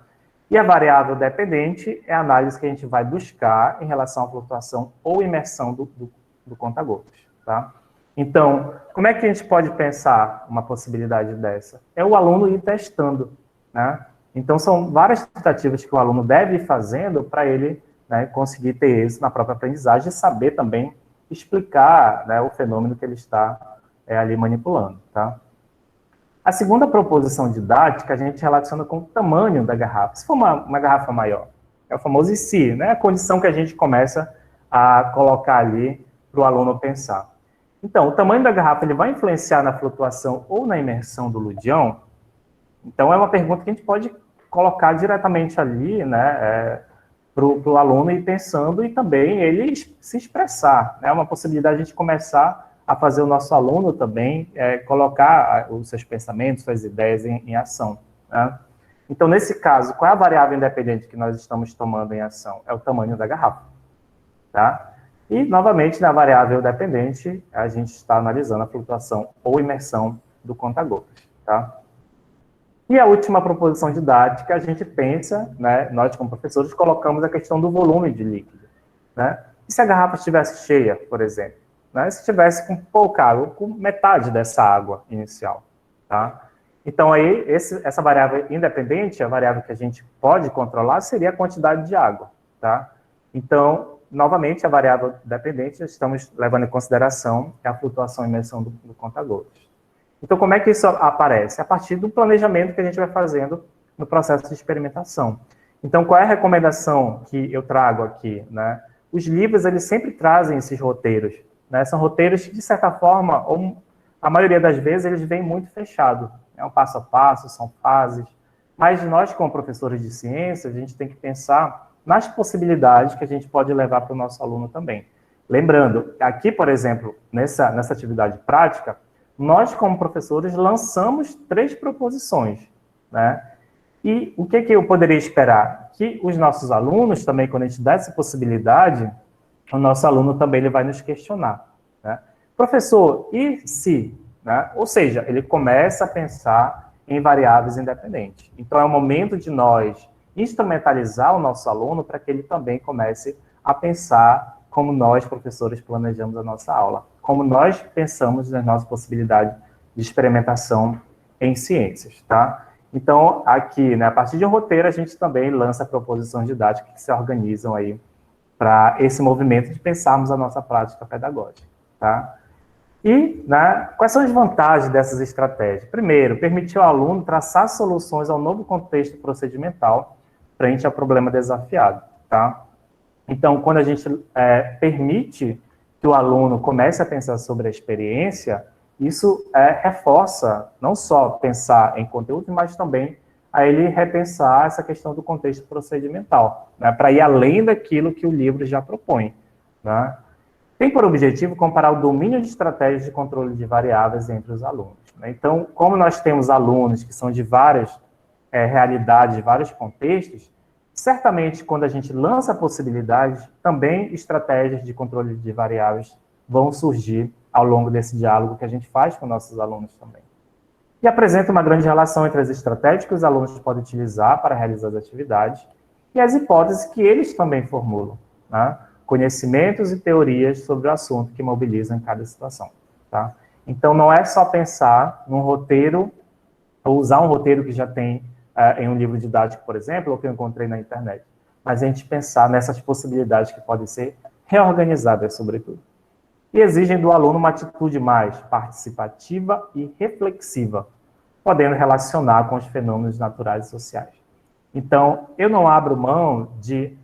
E a variável dependente é a análise que a gente vai buscar em relação à flutuação ou imersão do conta-gotas, tá? Então, como é que a gente pode pensar uma possibilidade dessa? É o aluno ir testando, né? Então, são várias tentativas que o aluno deve ir fazendo para ele, né, conseguir ter êxito na própria aprendizagem e saber também explicar, né, o fenômeno que ele está ali manipulando, tá? A segunda proposição didática, a gente relaciona com o tamanho da garrafa. Se for uma garrafa maior, é o famoso IC, né? A condição que a gente começa a colocar ali para o aluno pensar. Então, o tamanho da garrafa, ele vai influenciar na flutuação ou na imersão do ludião? Então, é uma pergunta que a gente pode colocar diretamente ali, né, para o aluno ir pensando e também ele se expressar. É uma possibilidade de a gente começar a fazer o nosso aluno também colocar os seus pensamentos, suas ideias em ação. Né? Então, nesse caso, qual é a variável independente que nós estamos tomando em ação? É o tamanho da garrafa. Tá? E, novamente, na variável dependente, a gente está analisando a flutuação ou imersão do conta-gotas. Tá? E a última proposição didática, a gente pensa, né, nós como professores colocamos a questão do volume de líquido. Né? E se a garrafa estivesse cheia, por exemplo? Né, se tivesse com pouca água, com metade dessa água inicial. Tá? Então, aí, essa variável independente, a variável que a gente pode controlar, seria a quantidade de água. Tá? Então, novamente, a variável dependente, estamos levando em consideração a flutuação e imersão do conta-gotas. Então, como é que isso aparece? A partir do planejamento que a gente vai fazendo no processo de experimentação. Então, qual é a recomendação que eu trago aqui? Né? Os livros, eles sempre trazem esses roteiros. Né? São roteiros que, de certa forma, ou a maioria das vezes, eles vêm muito fechados. É um passo a passo, são fases. Mas nós, como professores de ciência, a gente tem que pensar nas possibilidades que a gente pode levar para o nosso aluno também. Lembrando, aqui, por exemplo, nessa atividade prática, nós, como professores, lançamos 3 proposições. Né? E o que eu poderia esperar? Que os nossos alunos também, quando a gente dá essa possibilidade, o nosso aluno também ele vai nos questionar. Né? Professor, e se? Né? Ou seja, ele começa a pensar em variáveis independentes. Então, é o momento de nós instrumentalizar o nosso aluno para que ele também comece a pensar como nós, professores, planejamos a nossa aula, como nós pensamos nas nossas possibilidades de experimentação em ciências. Tá? Então, aqui, né, a partir de um roteiro, a gente também lança proposições didáticas que se organizam aí para esse movimento de pensarmos a nossa prática pedagógica. Tá? E, né, quais são as vantagens dessas estratégias? Primeiro, permitir ao aluno traçar soluções ao novo contexto procedimental frente ao problema desafiado. Tá? Então, quando a gente permite que o aluno comece a pensar sobre a experiência, isso reforça não só pensar em conteúdo, mas também a ele repensar essa questão do contexto procedimental, né, para ir além daquilo que o livro já propõe. Né? Tem por objetivo comparar o domínio de estratégias de controle de variáveis entre os alunos. Né? Então, como nós temos alunos que são de várias realidades, de vários contextos, certamente, quando a gente lança possibilidades, também estratégias de controle de variáveis vão surgir ao longo desse diálogo que a gente faz com nossos alunos também. E apresenta uma grande relação entre as estratégias que os alunos podem utilizar para realizar as atividades e as hipóteses que eles também formulam, né? Conhecimentos e teorias sobre o assunto que mobilizam em cada situação. Tá? Então, não é só pensar num roteiro, ou usar um roteiro que já tem em um livro didático, por exemplo, ou que eu encontrei na internet, mas a gente pensar nessas possibilidades que podem ser reorganizadas, sobretudo. E exigem do aluno uma atitude mais participativa e reflexiva, podendo relacionar com os fenômenos naturais e sociais. Então, eu não abro mão de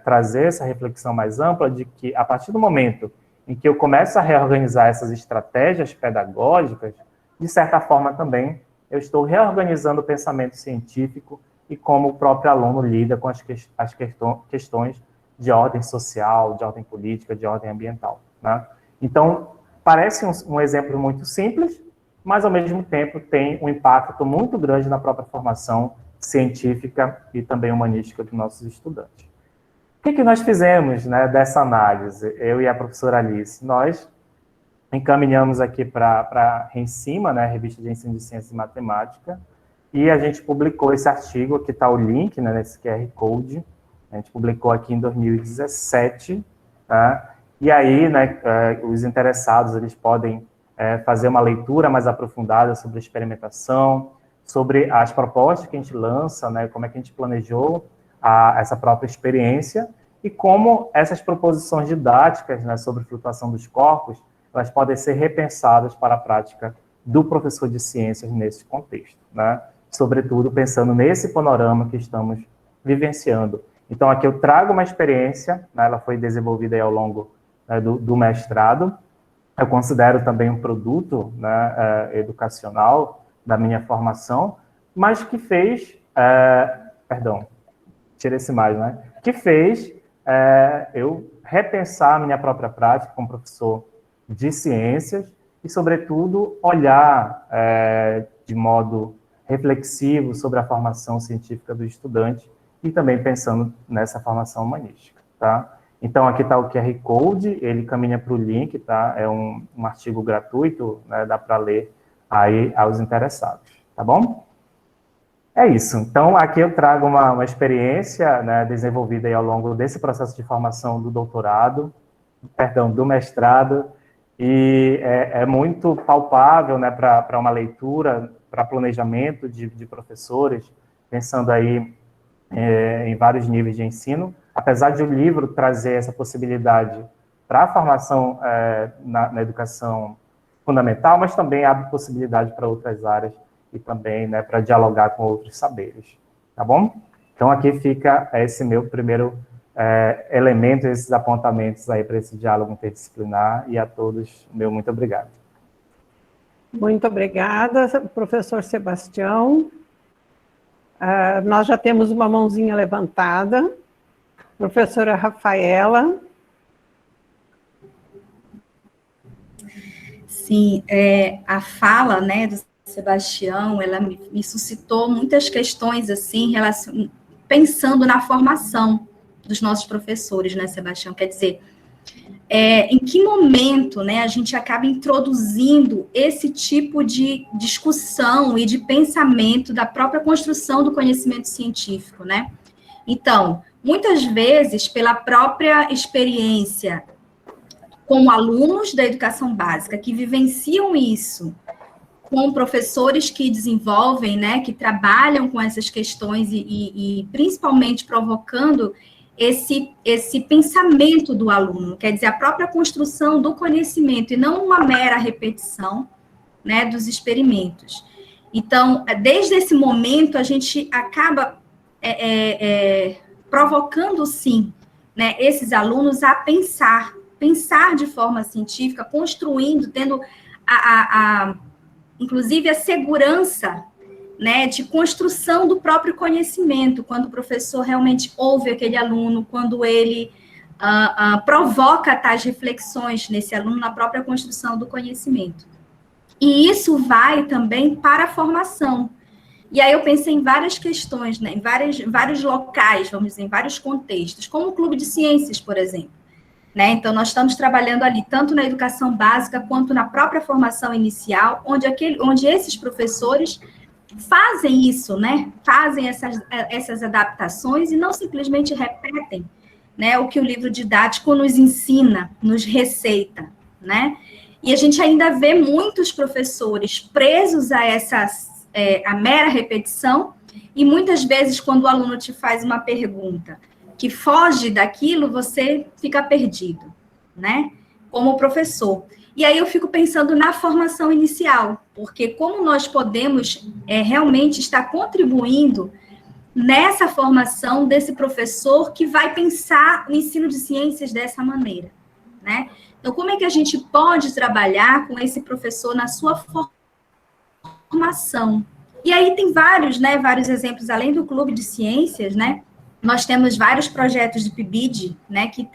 trazer essa reflexão mais ampla de que, a partir do momento em que eu começo a reorganizar essas estratégias pedagógicas, de certa forma também eu estou reorganizando o pensamento científico e como o próprio aluno lida com as questões de ordem social, de ordem política, de ordem ambiental. Né? Então, parece um exemplo muito simples, mas, ao mesmo tempo, tem um impacto muito grande na própria formação científica e também humanística dos nossos estudantes. O que nós fizemos, né, dessa análise, eu e a professora Alice? Nós encaminhamos aqui para a Rensima, né, Revista de Ensino de Ciências e Matemática, e a gente publicou esse artigo, aqui está o link, né, nesse QR Code, a gente publicou aqui em 2017, tá? E aí, né, os interessados, eles podem fazer uma leitura mais aprofundada sobre a experimentação, sobre as propostas que a gente lança, né, como é que a gente planejou essa própria experiência, e como essas proposições didáticas, né, sobre flutuação dos corpos, elas podem ser repensadas para a prática do professor de ciências nesse contexto, né? Sobretudo pensando nesse panorama que estamos vivenciando. Então, aqui eu trago uma experiência, né, ela foi desenvolvida aí ao longo, né, do mestrado. Eu considero também um produto, né, educacional da minha formação, mas que fez, perdão, tira esse mais, né, que fez eu repensar a minha própria prática como professor de ciências e, sobretudo, olhar de modo reflexivo sobre a formação científica do estudante e também pensando nessa formação humanística, tá? Então, aqui está o QR Code, ele caminha para o link, tá? É um artigo gratuito, né? Dá para ler aí aos interessados, tá bom? É isso. Então, aqui eu trago uma experiência, né, desenvolvida aí ao longo desse processo de formação do doutorado, perdão, do mestrado, e é muito palpável, né, para uma leitura, para planejamento de professores, pensando aí em vários níveis de ensino, apesar de o livro trazer essa possibilidade para a formação na educação fundamental, mas também abre possibilidade para outras áreas e também, né, para dialogar com outros saberes, tá bom? Então, aqui fica esse meu primeiro elemento, esses apontamentos aí para esse diálogo interdisciplinar, e a todos, meu muito obrigado. Muito obrigada, professor Sebastião. Nós já temos uma mãozinha levantada. Professora Rafaela. Sim, a fala, né, do Sebastião, ela me suscitou muitas questões, assim, pensando na formação dos nossos professores, né, Sebastião? Quer dizer, em que momento, né, a gente acaba introduzindo esse tipo de discussão e de pensamento da própria construção do conhecimento científico, né? Então, muitas vezes, pela própria experiência como alunos da educação básica, que vivenciam isso, com professores que desenvolvem, né, que trabalham com essas questões e principalmente provocando esse pensamento do aluno, quer dizer, a própria construção do conhecimento, e não uma mera repetição, né, dos experimentos. Então, desde esse momento, a gente acaba provocando, sim, né, esses alunos a pensar de forma científica, construindo, tendo inclusive a segurança, né, de construção do próprio conhecimento, quando o professor realmente ouve aquele aluno, quando ele provoca tais reflexões nesse aluno na própria construção do conhecimento. E isso vai também para a formação. E aí eu pensei em várias questões, né, em vários locais, vamos dizer, em vários contextos, como o Clube de Ciências, por exemplo. Né? Então, nós estamos trabalhando ali, tanto na educação básica, quanto na própria formação inicial, onde esses professores fazem isso, né? Fazem essas adaptações e não simplesmente repetem, né, o que o livro didático nos ensina, nos receita, né? E a gente ainda vê muitos professores presos a a mera repetição, e muitas vezes, quando o aluno te faz uma pergunta que foge daquilo, você fica perdido, né? Como professor. E aí eu fico pensando na formação inicial, porque como nós podemos realmente estar contribuindo nessa formação desse professor que vai pensar o ensino de ciências dessa maneira, né? Então, como é que a gente pode trabalhar com esse professor na sua formação? E aí tem vários exemplos, além do Clube de Ciências, né? Nós temos vários projetos de PIBID, né, que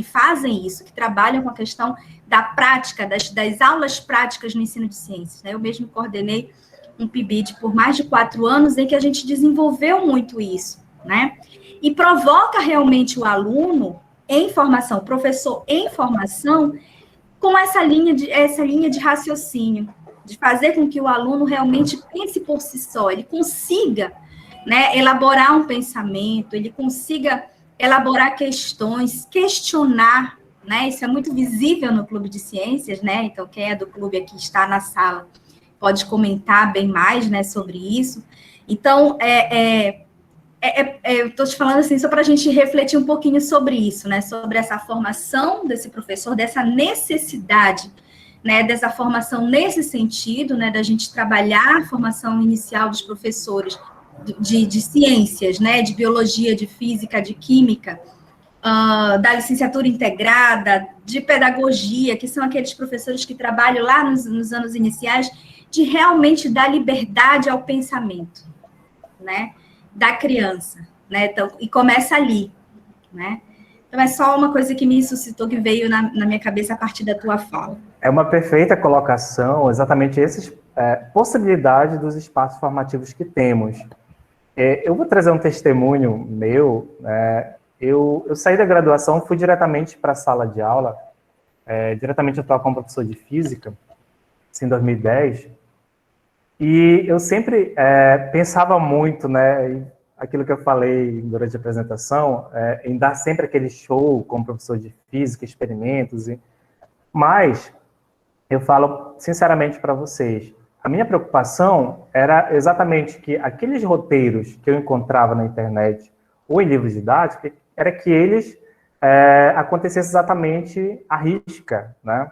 fazem isso, que trabalham com a questão da prática, das aulas práticas no ensino de ciências, né? Eu mesmo coordenei um PIBID por mais de 4 anos, em que a gente desenvolveu muito isso, né? E provoca realmente o aluno em formação, o professor em formação, com essa linha de raciocínio, de fazer com que o aluno realmente pense por si só, ele consiga, né, elaborar um pensamento, ele consiga elaborar questões, questionar, né? Isso é muito visível no Clube de Ciências, né? Então, quem é do clube aqui está na sala pode comentar bem mais, né, sobre isso. Então, eu estou te falando assim, só para a gente refletir um pouquinho sobre isso, né? Sobre essa formação desse professor, dessa necessidade né, dessa formação nesse sentido, né, da gente trabalhar a formação inicial dos professores de ciências, né, de biologia, de física, de química, da licenciatura integrada, de pedagogia, que são aqueles professores que trabalham lá nos anos iniciais, de realmente dar liberdade ao pensamento, né, da criança, né, então, e começa ali, né. Então, é só uma coisa que me suscitou, que veio na minha cabeça a partir da tua fala. É uma perfeita colocação, exatamente essas possibilidades dos espaços formativos que temos. Eu vou trazer um testemunho meu. Eu saí da graduação, fui diretamente para a sala de aula, diretamente atuar como professor de física, assim, em 2010, e eu sempre pensava muito, né, aquilo que eu falei durante a apresentação, em dar sempre aquele show como professor de física, experimentos, mas eu falo sinceramente para vocês, a minha preocupação era exatamente que aqueles roteiros que eu encontrava na internet ou em livros didáticos, era que eles acontecessem exatamente à risca, né?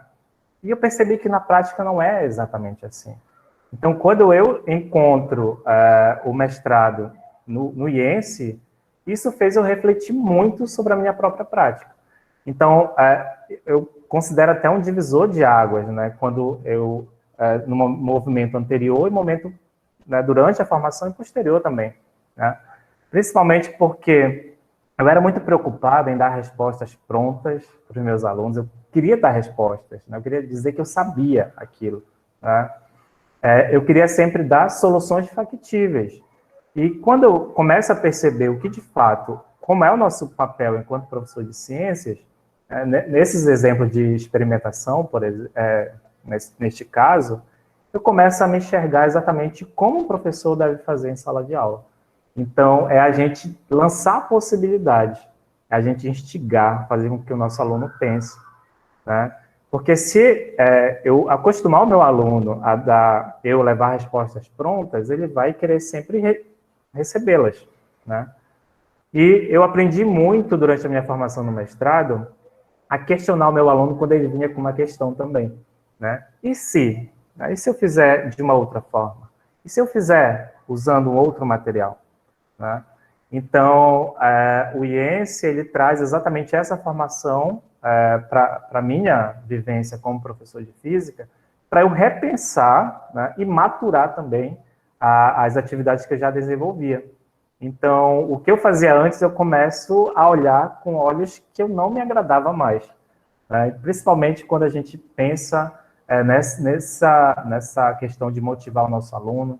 E eu percebi que na prática não é exatamente assim. Então, quando eu encontro o mestrado no IENSE, isso fez eu refletir muito sobre a minha própria prática. Então, eu considero até um divisor de águas, né? Quando eu, no movimento anterior e momento, né, durante a formação e posterior também, né? Principalmente porque eu era muito preocupado em dar respostas prontas para os meus alunos. Eu queria dar respostas, né? Eu queria dizer que eu sabia aquilo, né? Eu queria sempre dar soluções factíveis. E quando eu começo a perceber o que, de fato, como é o nosso papel enquanto professor de ciências, nesses exemplos de experimentação, por exemplo, neste caso, eu começo a me enxergar exatamente como o professor deve fazer em sala de aula. Então, é a gente lançar possibilidades, é a gente instigar, fazer com que o nosso aluno pense, né? Porque se eu acostumar o meu aluno a eu levar respostas prontas, ele vai querer sempre recebê-las, né? E eu aprendi muito durante a minha formação no mestrado a questionar o meu aluno quando ele vinha com uma questão também, né? E se? E se eu fizer de uma outra forma? E se eu fizer usando um outro material? Né? Então, o IENSE, ele traz exatamente essa formação para a minha vivência como professor de física, para eu repensar, né, e maturar também as atividades que eu já desenvolvia. Então, o que eu fazia antes, eu começo a olhar com olhos que eu não me agradava mais, né? Principalmente quando a gente pensa nessa questão de motivar o nosso aluno,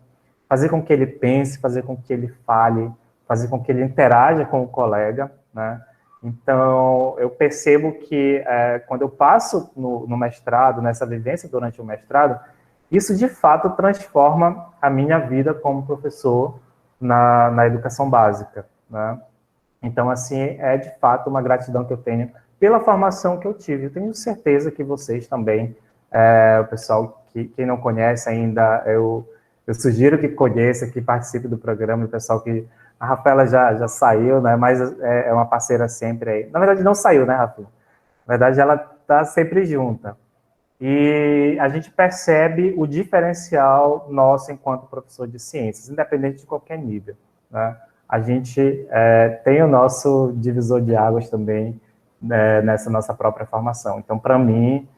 fazer com que ele pense, fazer com que ele fale, fazer com que ele interaja com o colega, né? Então, eu percebo que quando eu passo no mestrado, nessa vivência durante o mestrado, isso de fato transforma a minha vida como professor na educação básica, né? Então, assim, é de fato uma gratidão que eu tenho pela formação que eu tive. Eu tenho certeza que vocês também, o pessoal quem não conhece ainda, eu sugiro que conheça, que participe do programa, o pessoal que... A Rafaela já saiu, né? Mas é uma parceira sempre aí. Na verdade, não saiu, né, Rafaela? Na verdade, ela está sempre junta. E a gente percebe o diferencial nosso enquanto professor de ciências, independente de qualquer nível, né? A gente tem o nosso divisor de águas também, né, nessa nossa própria formação. Então, para mim,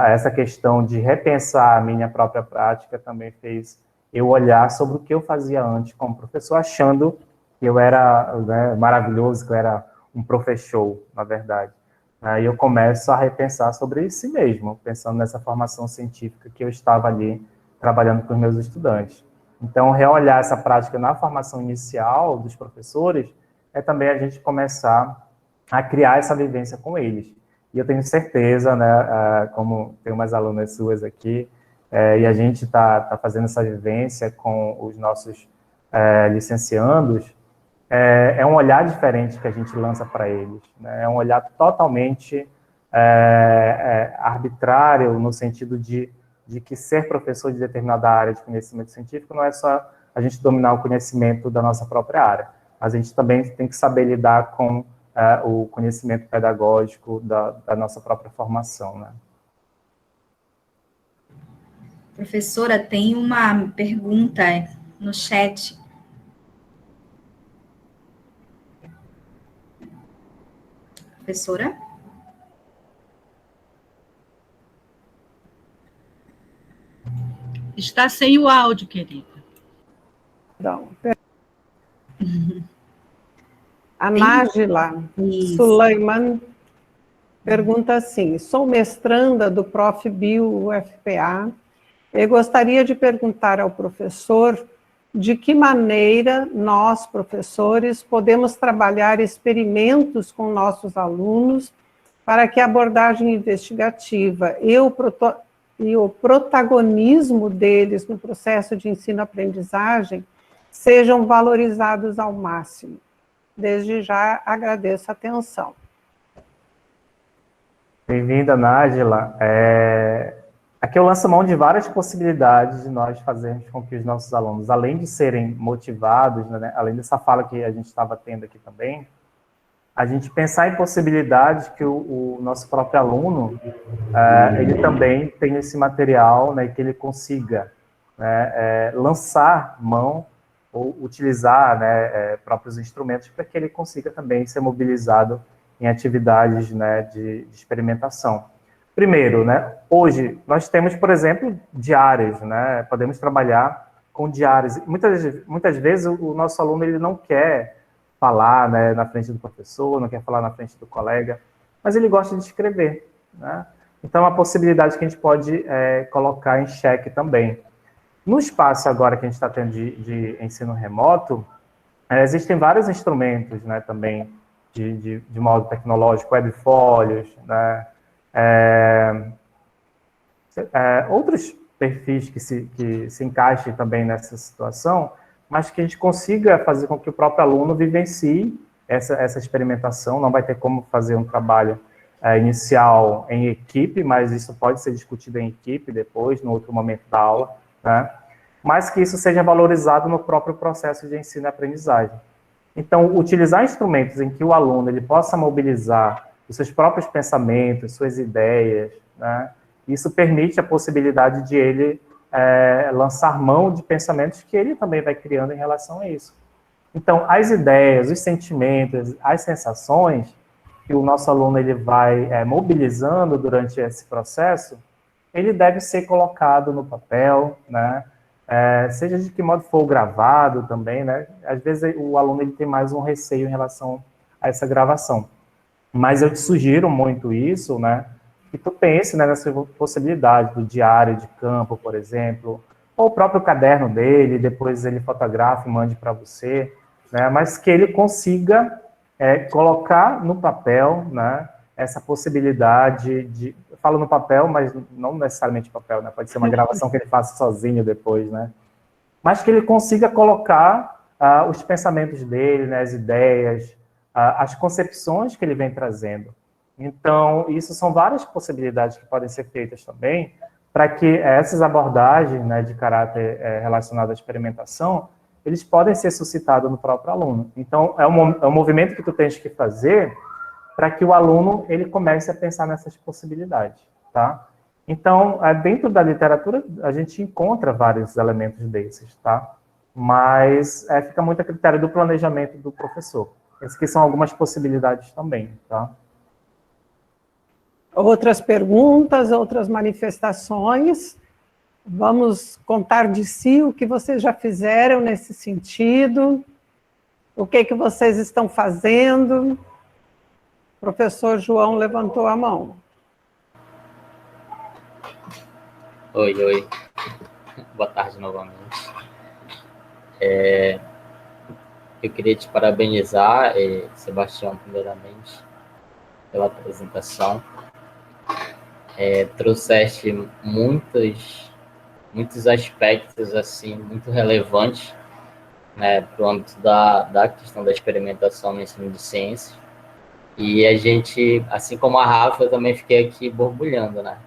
essa questão de repensar a minha própria prática também fez eu olhar sobre o que eu fazia antes como professor, achando que eu era, né, maravilhoso, que eu era um professor, na verdade. Aí eu começo a repensar sobre si mesmo, pensando nessa formação científica que eu estava ali trabalhando com os meus estudantes. Então, reolhar essa prática na formação inicial dos professores é também a gente começar a criar essa vivência com eles. E eu tenho certeza, né, como tem umas alunas suas aqui, e a gente está fazendo essa vivência com os nossos licenciandos, é um olhar diferente que a gente lança para eles, né? É um olhar totalmente arbitrário, no sentido de que ser professor de determinada área de conhecimento científico não é só a gente dominar o conhecimento da nossa própria área, mas a gente também tem que saber lidar com o conhecimento pedagógico da nossa própria formação, né? Professora, tem uma pergunta no chat. Professora? Está sem o áudio, querida. Então, a Nájila Isso. Sulaiman pergunta assim: sou mestranda do Prof. Bio UFPA e gostaria de perguntar ao professor de que maneira nós, professores, podemos trabalhar experimentos com nossos alunos para que a abordagem investigativa e o protagonismo deles no processo de ensino-aprendizagem sejam valorizados ao máximo. Desde já agradeço a atenção. Bem-vinda, Nájila. Aqui eu lanço mão de várias possibilidades de nós fazermos com que os nossos alunos, além de serem motivados, né, além dessa fala que a gente estava tendo aqui também, a gente pensar em possibilidades que o nosso próprio aluno, ele também tenha esse material, né, que ele consiga, né, lançar mão ou utilizar, né, próprios instrumentos para que ele consiga também ser mobilizado em atividades, né, de experimentação. Primeiro, né, hoje nós temos, por exemplo, diários, né, podemos trabalhar com diários. Muitas vezes o nosso aluno ele não quer falar, né, na frente do professor, não quer falar na frente do colega, mas ele gosta de escrever, né? Então, é uma possibilidade que a gente pode colocar em xeque também. No espaço agora que a gente está tendo de ensino remoto, existem vários instrumentos, né, também de modo tecnológico, webfólios, né, outros perfis que se encaixem também nessa situação, mas que a gente consiga fazer com que o próprio aluno vivencie essa experimentação. Não vai ter como fazer um trabalho inicial em equipe, mas isso pode ser discutido em equipe depois, no outro momento da aula, né? Mas que isso seja valorizado no próprio processo de ensino e aprendizagem. Então, utilizar instrumentos em que o aluno ele possa mobilizar os seus próprios pensamentos, suas ideias, né? Isso permite a possibilidade de ele lançar mão de pensamentos que ele também vai criando em relação a isso. Então, as ideias, os sentimentos, as sensações que o nosso aluno ele vai mobilizando durante esse processo, ele deve ser colocado no papel, né? Seja de que modo for gravado também, né? Às vezes o aluno ele tem mais um receio em relação a essa gravação. Mas eu te sugiro muito isso, né? Que tu pense, né, nessa possibilidade do diário de campo, por exemplo, ou o próprio caderno dele, depois ele fotografa e mande para você, né? Mas que ele consiga colocar no papel, né, essa possibilidade de... Eu falo no papel, mas não necessariamente papel, né? Pode ser uma gravação que ele faça sozinho depois, né? Mas que ele consiga colocar os pensamentos dele, né, as ideias, as concepções que ele vem trazendo. Então, isso são várias possibilidades que podem ser feitas também para que essas abordagens, né, de caráter relacionado à experimentação, eles podem ser suscitados no próprio aluno. Então, é um movimento que tu tens que fazer para que o aluno ele comece a pensar nessas possibilidades, tá? Então, dentro da literatura, a gente encontra vários elementos desses, tá? Mas fica muito a critério do planejamento do professor. Essas que são algumas possibilidades também, tá? Outras perguntas, outras manifestações. Vamos contar de si o que vocês já fizeram nesse sentido, o que vocês estão fazendo. O professor João levantou a mão. Oi. Boa tarde novamente. Eu queria te parabenizar, Sebastião, primeiramente, pela apresentação. Trouxeste muitos aspectos assim muito relevantes, né, para o âmbito da questão da experimentação no ensino de ciências. E a gente, assim como a Rafa, eu também fiquei aqui borbulhando, né?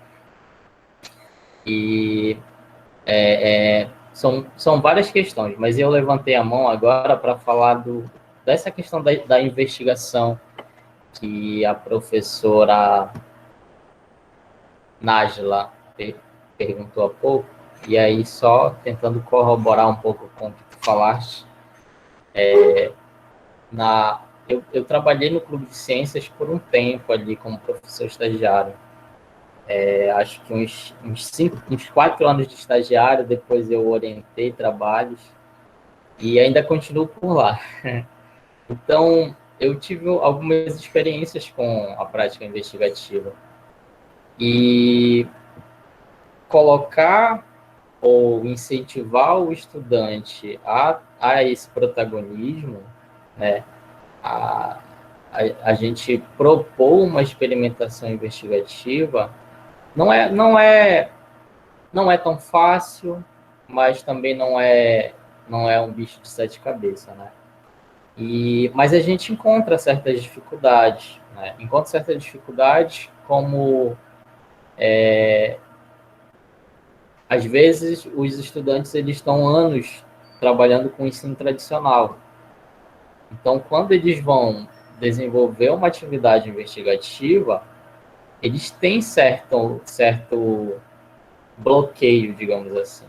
E são várias questões, mas eu levantei a mão agora para falar dessa questão da investigação que a professora Nájila perguntou há pouco, E aí, só tentando corroborar um pouco com o que tu falaste, eu trabalhei no Clube de Ciências por um tempo ali como professor estagiário. Acho que uns 4 anos de estagiário, depois eu orientei trabalhos e ainda continuo por lá. Então, eu tive algumas experiências com a prática investigativa. E colocar ou incentivar o estudante a esse protagonismo, né? A gente propor uma experimentação investigativa não é tão fácil, mas também não é um bicho de 7 cabeças, né? Mas a gente encontra certas dificuldades, né? Encontra certas dificuldades como às vezes os estudantes eles estão anos trabalhando com ensino tradicional. Então, quando eles vão desenvolver uma atividade investigativa, eles têm certo bloqueio, digamos assim.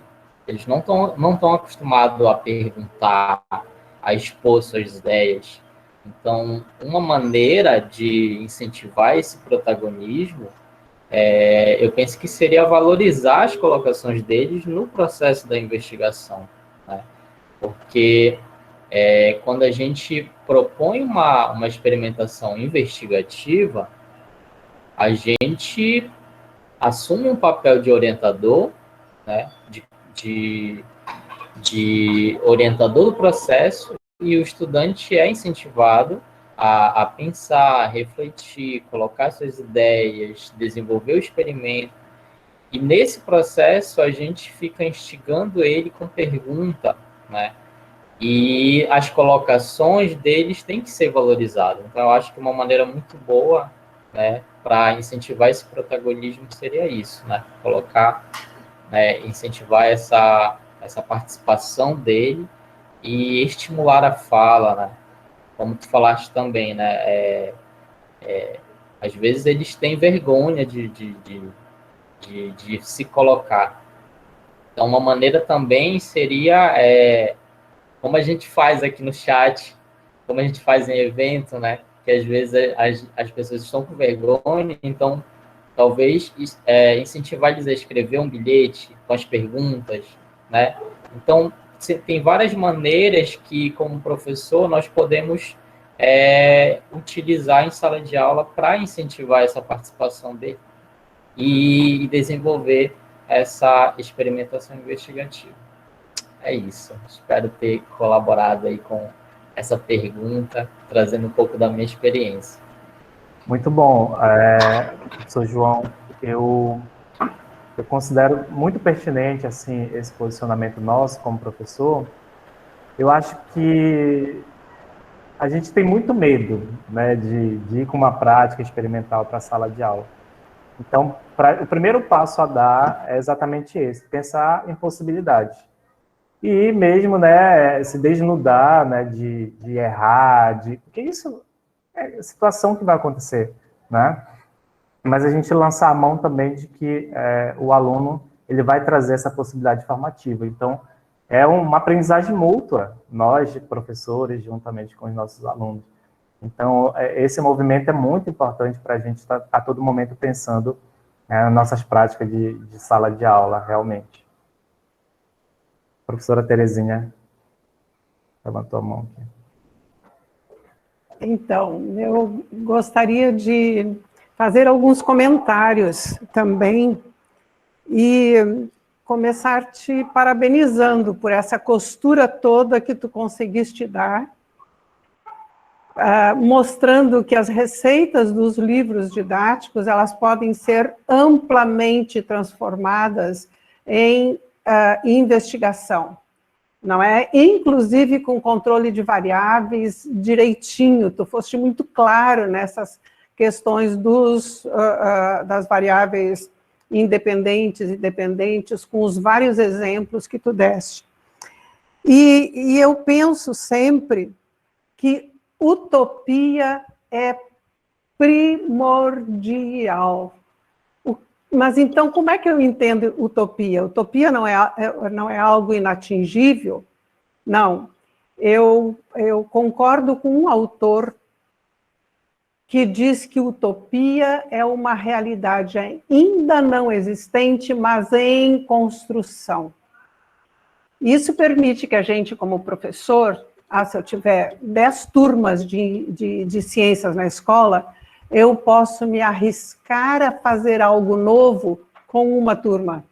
Eles não estão acostumados a perguntar, a expor suas ideias. Então, uma maneira de incentivar esse protagonismo, eu penso que seria valorizar as colocações deles no processo da investigação, né? Porque quando a gente propõe uma experimentação investigativa, a gente assume um papel de orientador, né, de orientador do processo, e o estudante é incentivado a pensar, a refletir, colocar suas ideias, desenvolver o experimento. E nesse processo a gente fica instigando ele com pergunta, né? E as colocações deles têm que ser valorizadas. Então, eu acho que uma maneira muito boa, né, para incentivar esse protagonismo seria isso, né? Colocar, né, incentivar essa participação dele e estimular a fala, né? Como tu falaste também, né? Às vezes eles têm vergonha de se colocar. Então, uma maneira também seria, como a gente faz aqui no chat, como a gente faz em evento, né? Que às vezes as pessoas estão com vergonha, então talvez incentivar eles a escrever um bilhete com as perguntas, né? Então, tem várias maneiras que, como professor, nós podemos utilizar em sala de aula para incentivar essa participação dele e desenvolver essa experimentação investigativa. É isso. Espero ter colaborado aí com essa pergunta, trazendo um pouco da minha experiência. Muito bom, professor João. Eu considero muito pertinente assim esse posicionamento nosso como professor. Eu acho que a gente tem muito medo, né, de ir com uma prática experimental para a sala de aula. Então, o primeiro passo a dar é exatamente esse, pensar em possibilidades. E mesmo, né, se desnudar, né, de errar, porque isso é a situação que vai acontecer, né? Mas a gente lançar a mão também de que o aluno ele vai trazer essa possibilidade formativa. Então, é uma aprendizagem mútua, nós, professores, juntamente com os nossos alunos. Então, esse movimento é muito importante para a gente estar a todo momento pensando nas nossas práticas de sala de aula, realmente. Professora Terezinha, levantou a mão aqui. Então, eu gostaria de fazer alguns comentários também e começar te parabenizando por essa costura toda que tu conseguiste dar, mostrando que as receitas dos livros didáticos, elas podem ser amplamente transformadas em investigação, não é? Inclusive com controle de variáveis direitinho, tu foste muito claro nessas questões das variáveis independentes e dependentes, com os vários exemplos que tu deste. E eu penso sempre que utopia é primordial. Mas então, como é que eu entendo utopia? Utopia não é algo inatingível? Não. Eu concordo com um autor que diz que utopia é uma realidade ainda não existente, mas em construção. Isso permite que a gente, como professor, se eu tiver 10 turmas de ciências na escola, eu posso me arriscar a fazer algo novo com uma turma.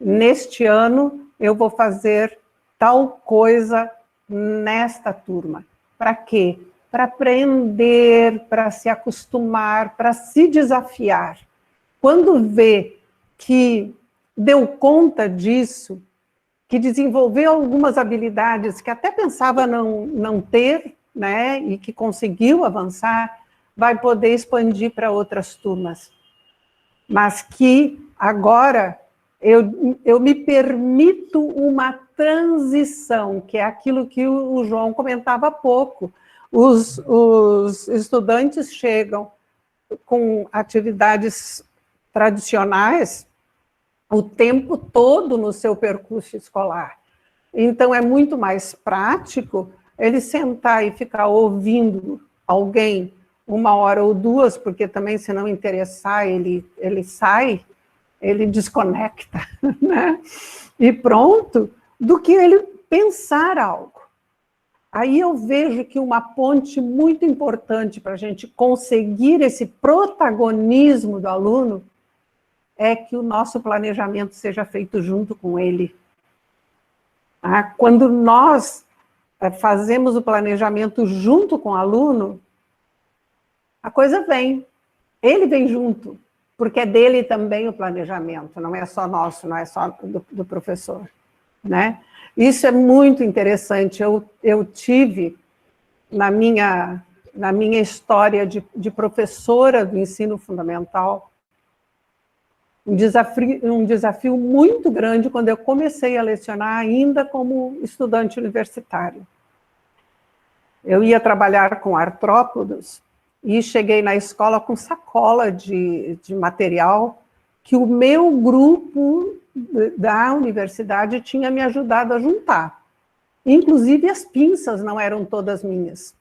Neste ano, eu vou fazer tal coisa nesta turma. Para quê? Para aprender, para se acostumar, para se desafiar. Quando vê que deu conta disso, que desenvolveu algumas habilidades que até pensava não ter, né, e que conseguiu avançar, vai poder expandir para outras turmas. Mas que agora eu me permito uma transição, que é aquilo que o João comentava há pouco. Os estudantes chegam com atividades tradicionais o tempo todo no seu percurso escolar. Então, é muito mais prático ele sentar e ficar ouvindo alguém 1 hora ou 2, porque também, se não interessar, ele sai, ele desconecta, né? E pronto, do que ele pensar algo. Aí eu vejo que uma ponte muito importante para a gente conseguir esse protagonismo do aluno é que o nosso planejamento seja feito junto com ele. Quando nós fazemos o planejamento junto com o aluno, a coisa vem, ele vem junto, porque é dele também o planejamento, não é só nosso, não é só do professor, né? Isso é muito interessante. Eu tive, na minha história de professora do ensino fundamental, um desafio muito grande quando eu comecei a lecionar ainda como estudante universitário. Eu ia trabalhar com artrópodos e cheguei na escola com sacola de material que o meu grupo da universidade tinha me ajudado a juntar. Inclusive as pinças não eram todas minhas,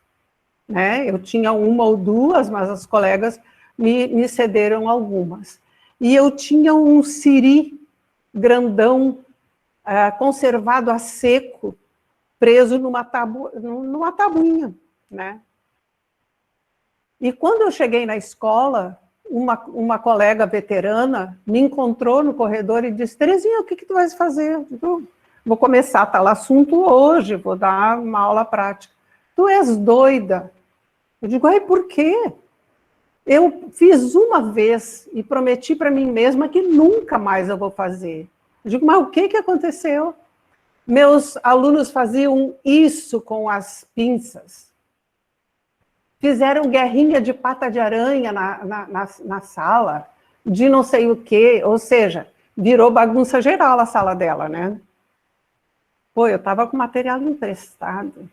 né? Eu tinha 1 ou 2, mas as colegas me cederam algumas. E eu tinha um siri grandão, conservado a seco, preso numa tabuinha, né? E quando eu cheguei na escola, uma colega veterana me encontrou no corredor e disse: Terezinha, o que tu vais fazer? Eu vou começar tal assunto hoje, vou dar uma aula prática. Tu és doida? Eu digo: ai, por quê? Eu fiz uma vez e prometi para mim mesma que nunca mais eu vou fazer. Eu digo: mas o que aconteceu? Meus alunos faziam isso com as pinças. Fizeram guerrinha de pata de aranha na sala, de não sei o quê, ou seja, virou bagunça geral a sala dela, né? Pô, eu estava com material emprestado.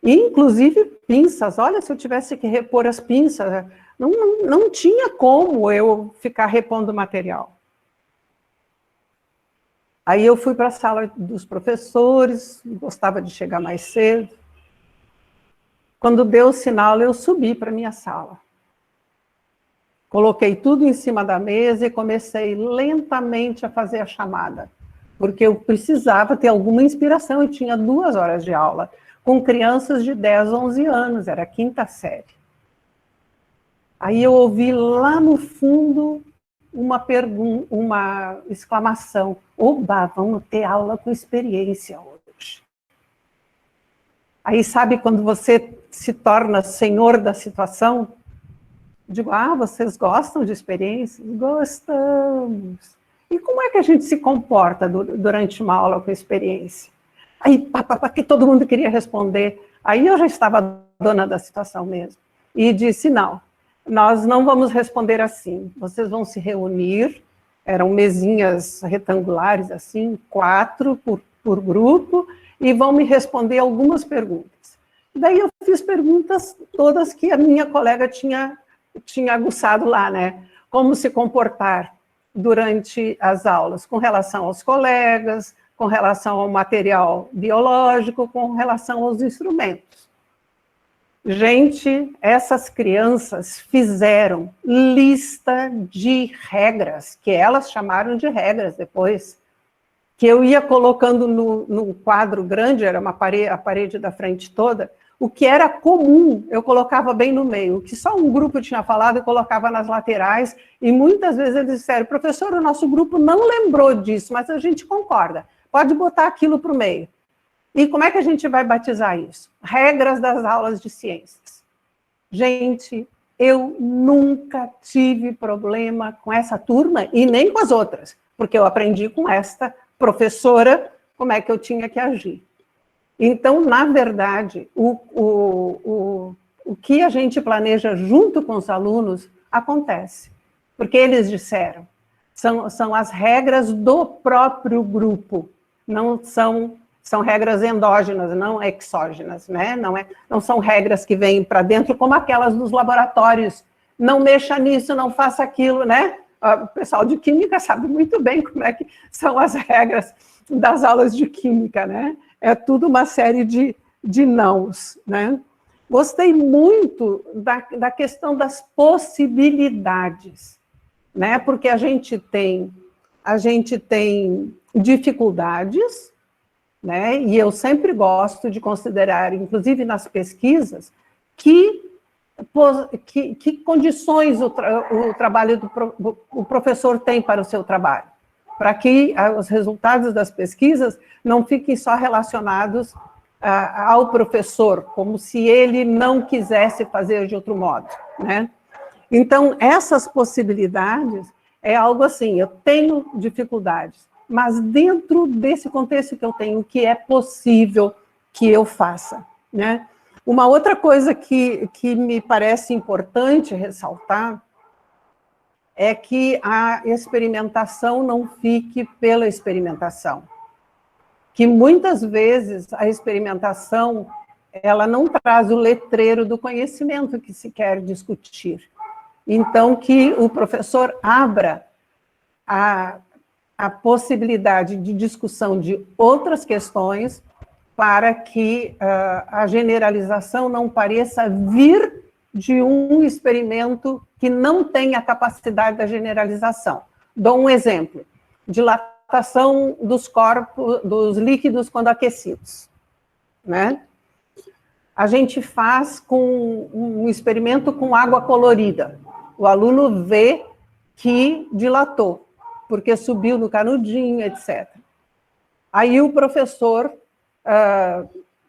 Inclusive pinças, olha, se eu tivesse que repor as pinças, não tinha como eu ficar repondo material. Aí eu fui para a sala dos professores, gostava de chegar mais cedo. Quando deu o sinal, eu subi para a minha sala. Coloquei tudo em cima da mesa e comecei lentamente a fazer a chamada, porque eu precisava ter alguma inspiração e tinha 2 horas de aula, com crianças de 10, 11 anos, era a 5ª série. Aí eu ouvi lá no fundo uma exclamação: oba, vamos ter aula com experiência hoje. Aí sabe quando você se torna senhor da situação? Digo: vocês gostam de experiências? Gostamos. E como é que a gente se comporta durante uma aula com experiência? Aí, que todo mundo queria responder. Aí eu já estava dona da situação mesmo. E disse: não, nós não vamos responder assim. Vocês vão se reunir, eram mesinhas retangulares assim, 4 por grupo, e vão me responder algumas perguntas. Daí eu fiz perguntas todas que a minha colega tinha aguçado lá, né? como se comportar durante as aulas, com relação aos colegas, com relação ao material biológico, com relação aos instrumentos. Gente, essas crianças fizeram lista de regras, que elas chamaram de regras depois, que eu ia colocando num quadro grande, era a parede da frente toda, o que era comum, eu colocava bem no meio, o que só um grupo tinha falado, eu colocava nas laterais, e muitas vezes eles disseram, professor, o nosso grupo não lembrou disso, mas a gente concorda, pode botar aquilo para o meio. E como é que a gente vai batizar isso? Regras das aulas de ciências. Gente, eu nunca tive problema com essa turma, e nem com as outras, porque eu aprendi com esta professora como é que eu tinha que agir. Então, na verdade, o que a gente planeja junto com os alunos acontece, porque eles disseram, são as regras do próprio grupo, não são regras endógenas, não exógenas, né? Não são regras que vêm para dentro, como aquelas dos laboratórios, não mexa nisso, não faça aquilo, né? O pessoal de química sabe muito bem como é que são as regras das aulas de química, né? É tudo uma série de nãos, né? Gostei muito da questão das possibilidades, né? Porque a gente tem dificuldades, né? E eu sempre gosto de considerar, inclusive nas pesquisas, que condições o trabalho o professor tem para o seu trabalho, para que os resultados das pesquisas não fiquem só relacionados ao professor, como se ele não quisesse fazer de outro modo, né? Então, essas possibilidades é algo assim, eu tenho dificuldades, mas dentro desse contexto que eu tenho, o que é possível que eu faça, né? Uma outra coisa que me parece importante ressaltar é que a experimentação não fique pela experimentação. Que muitas vezes a experimentação, ela não traz o letreiro do conhecimento que se quer discutir. Então, que o professor abra a possibilidade de discussão de outras questões para que a generalização não pareça vir de um experimento que não tem a capacidade da generalização. Dou um exemplo, dilatação dos corpos, dos líquidos quando aquecidos, né? A gente faz com um experimento com água colorida. O aluno vê que dilatou, porque subiu no canudinho, etc. Aí o professor,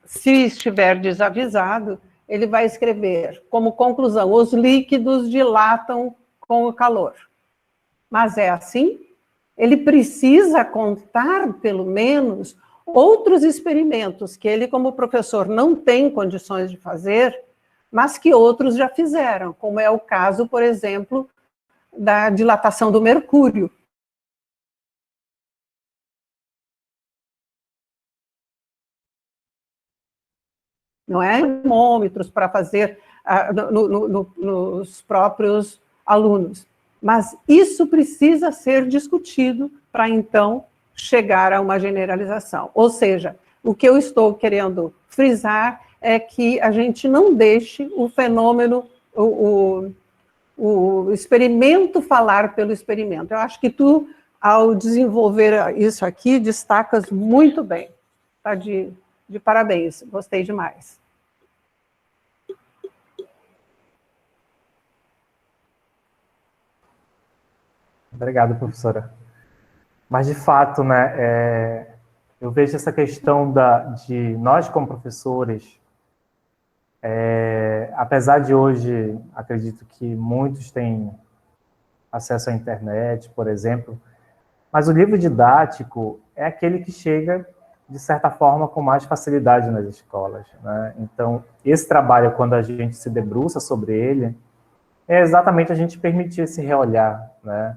se estiver desavisado, ele vai escrever como conclusão, os líquidos dilatam com o calor. Mas é assim? Ele precisa contar, pelo menos, outros experimentos que ele, como professor, não tem condições de fazer, mas que outros já fizeram, como é o caso, por exemplo, da dilatação do mercúrio. Não é termômetros para fazer nos próprios alunos. Mas isso precisa ser discutido para, então, chegar a uma generalização. Ou seja, o que eu estou querendo frisar é que a gente não deixe o fenômeno, o experimento falar pelo experimento. Eu acho que tu, ao desenvolver isso aqui, destacas muito bem. Está de parabéns, gostei demais. Obrigado, professora. Mas, de fato, né, eu vejo essa questão de nós, como professores, apesar de hoje, acredito que muitos têm acesso à internet, por exemplo, mas o livro didático é aquele que chega, de certa forma, com mais facilidade nas escolas, né? Então, esse trabalho, quando a gente se debruça sobre ele, é exatamente a gente permitir esse reolhar, né?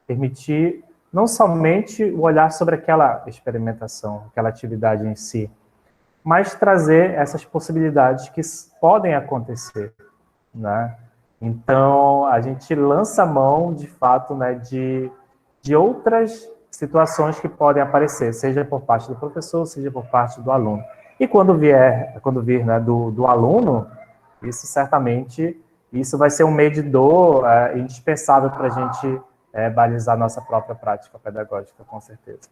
Permitir não somente o olhar sobre aquela experimentação, aquela atividade em si, mas trazer essas possibilidades que podem acontecer, né? Então, a gente lança mão, de fato, né, de outras situações que podem aparecer, seja por parte do professor, seja por parte do aluno. E quando vir né, do aluno, isso certamente, isso vai ser um medidor indispensável para a gente balizar nossa própria prática pedagógica, com certeza.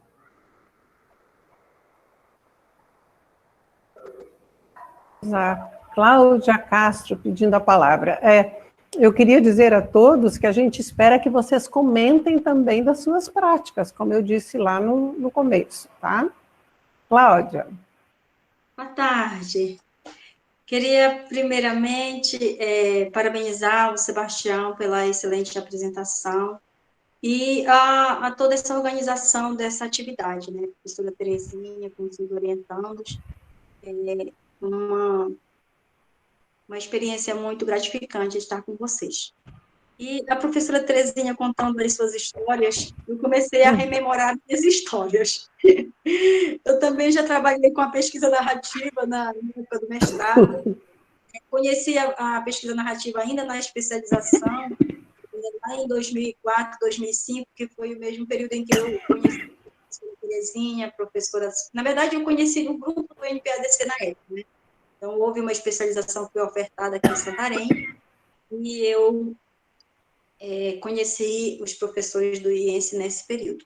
Cláudia Castro pedindo a palavra. Eu queria dizer a todos que a gente espera que vocês comentem também das suas práticas, como eu disse lá no começo, tá? Cláudia. Boa tarde. Queria, primeiramente, parabenizar o Sebastião pela excelente apresentação e a toda essa organização dessa atividade, né? A professora Terezinha, com os orientandos, uma experiência muito gratificante estar com vocês. E a professora Terezinha contando as suas histórias, eu comecei a rememorar minhas histórias. Eu também já trabalhei com a pesquisa narrativa na época do mestrado. Conheci a pesquisa narrativa ainda na especialização, lá em 2004, 2005, que foi o mesmo período em que eu conheci a professora Terezinha, a professora... Na verdade, eu conheci no grupo do NPADC na época, né? Então, houve uma especialização que foi ofertada aqui em Santarém, e eu conheci os professores do IENSE nesse período.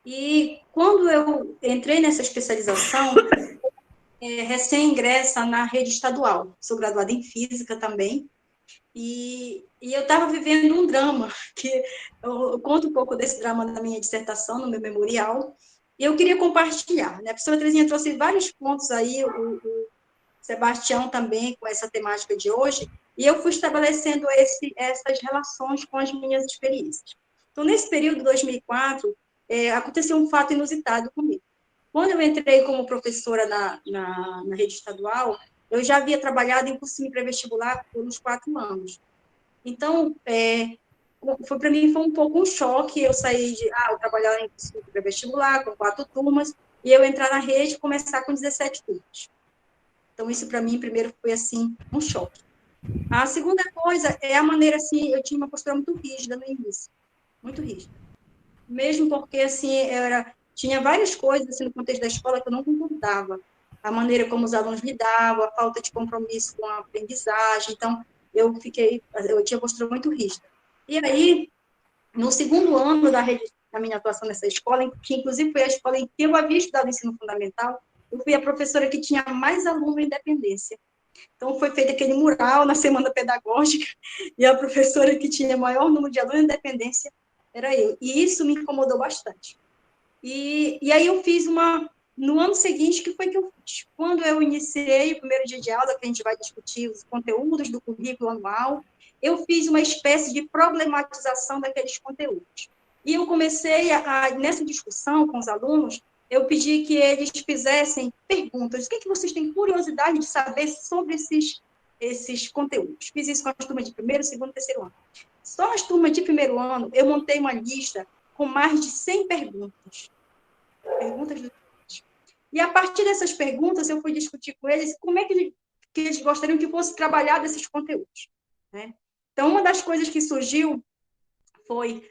E quando eu entrei nessa especialização, recém-ingressa na rede estadual, sou graduada em Física também, e eu estava vivendo um drama, que eu conto um pouco desse drama na minha dissertação, no meu memorial, e eu queria compartilhar, né? A professora Terezinha trouxe vários pontos aí, o Sebastião também, com essa temática de hoje, e eu fui estabelecendo essas relações com as minhas experiências. Então, nesse período de 2004, aconteceu um fato inusitado comigo. Quando eu entrei como professora na rede estadual, eu já havia trabalhado em cursinho pré-vestibular por uns 4 anos. Então, para mim foi um pouco um choque, eu saí eu trabalhava em cursinho pré-vestibular, com 4 turmas, e eu entrar na rede e começar com 17 turmas. Então, isso para mim, primeiro, foi, assim, um choque. A segunda coisa é a maneira, assim, eu tinha uma postura muito rígida no início, muito rígida. Mesmo porque, assim, tinha várias coisas, assim, no contexto da escola que eu não concordava. A maneira como os alunos lidavam, a falta de compromisso com a aprendizagem. Então, eu tinha postura muito rígida. E aí, no segundo ano da minha atuação nessa escola, que inclusive foi a escola em que eu havia estudado ensino fundamental, eu fui a professora que tinha mais aluno em dependência. Então, foi feito aquele mural na semana pedagógica, e a professora que tinha maior número de alunos em dependência era eu. E isso me incomodou bastante. E aí eu fiz no ano seguinte, que foi que eu fiz? Quando eu iniciei o primeiro dia de aula, que a gente vai discutir os conteúdos do currículo anual, eu fiz uma espécie de problematização daqueles conteúdos. E eu comecei nessa discussão com os alunos, eu pedi que eles fizessem perguntas. O que vocês têm curiosidade de saber sobre esses conteúdos? Fiz isso com as turmas de primeiro, segundo e terceiro ano. Só as turmas de primeiro ano, eu montei uma lista com mais de 100 perguntas. Perguntas do E a partir dessas perguntas, eu fui discutir com eles como é que eles gostariam que fosse trabalhado esses conteúdos, né? Então, uma das coisas que surgiu foi...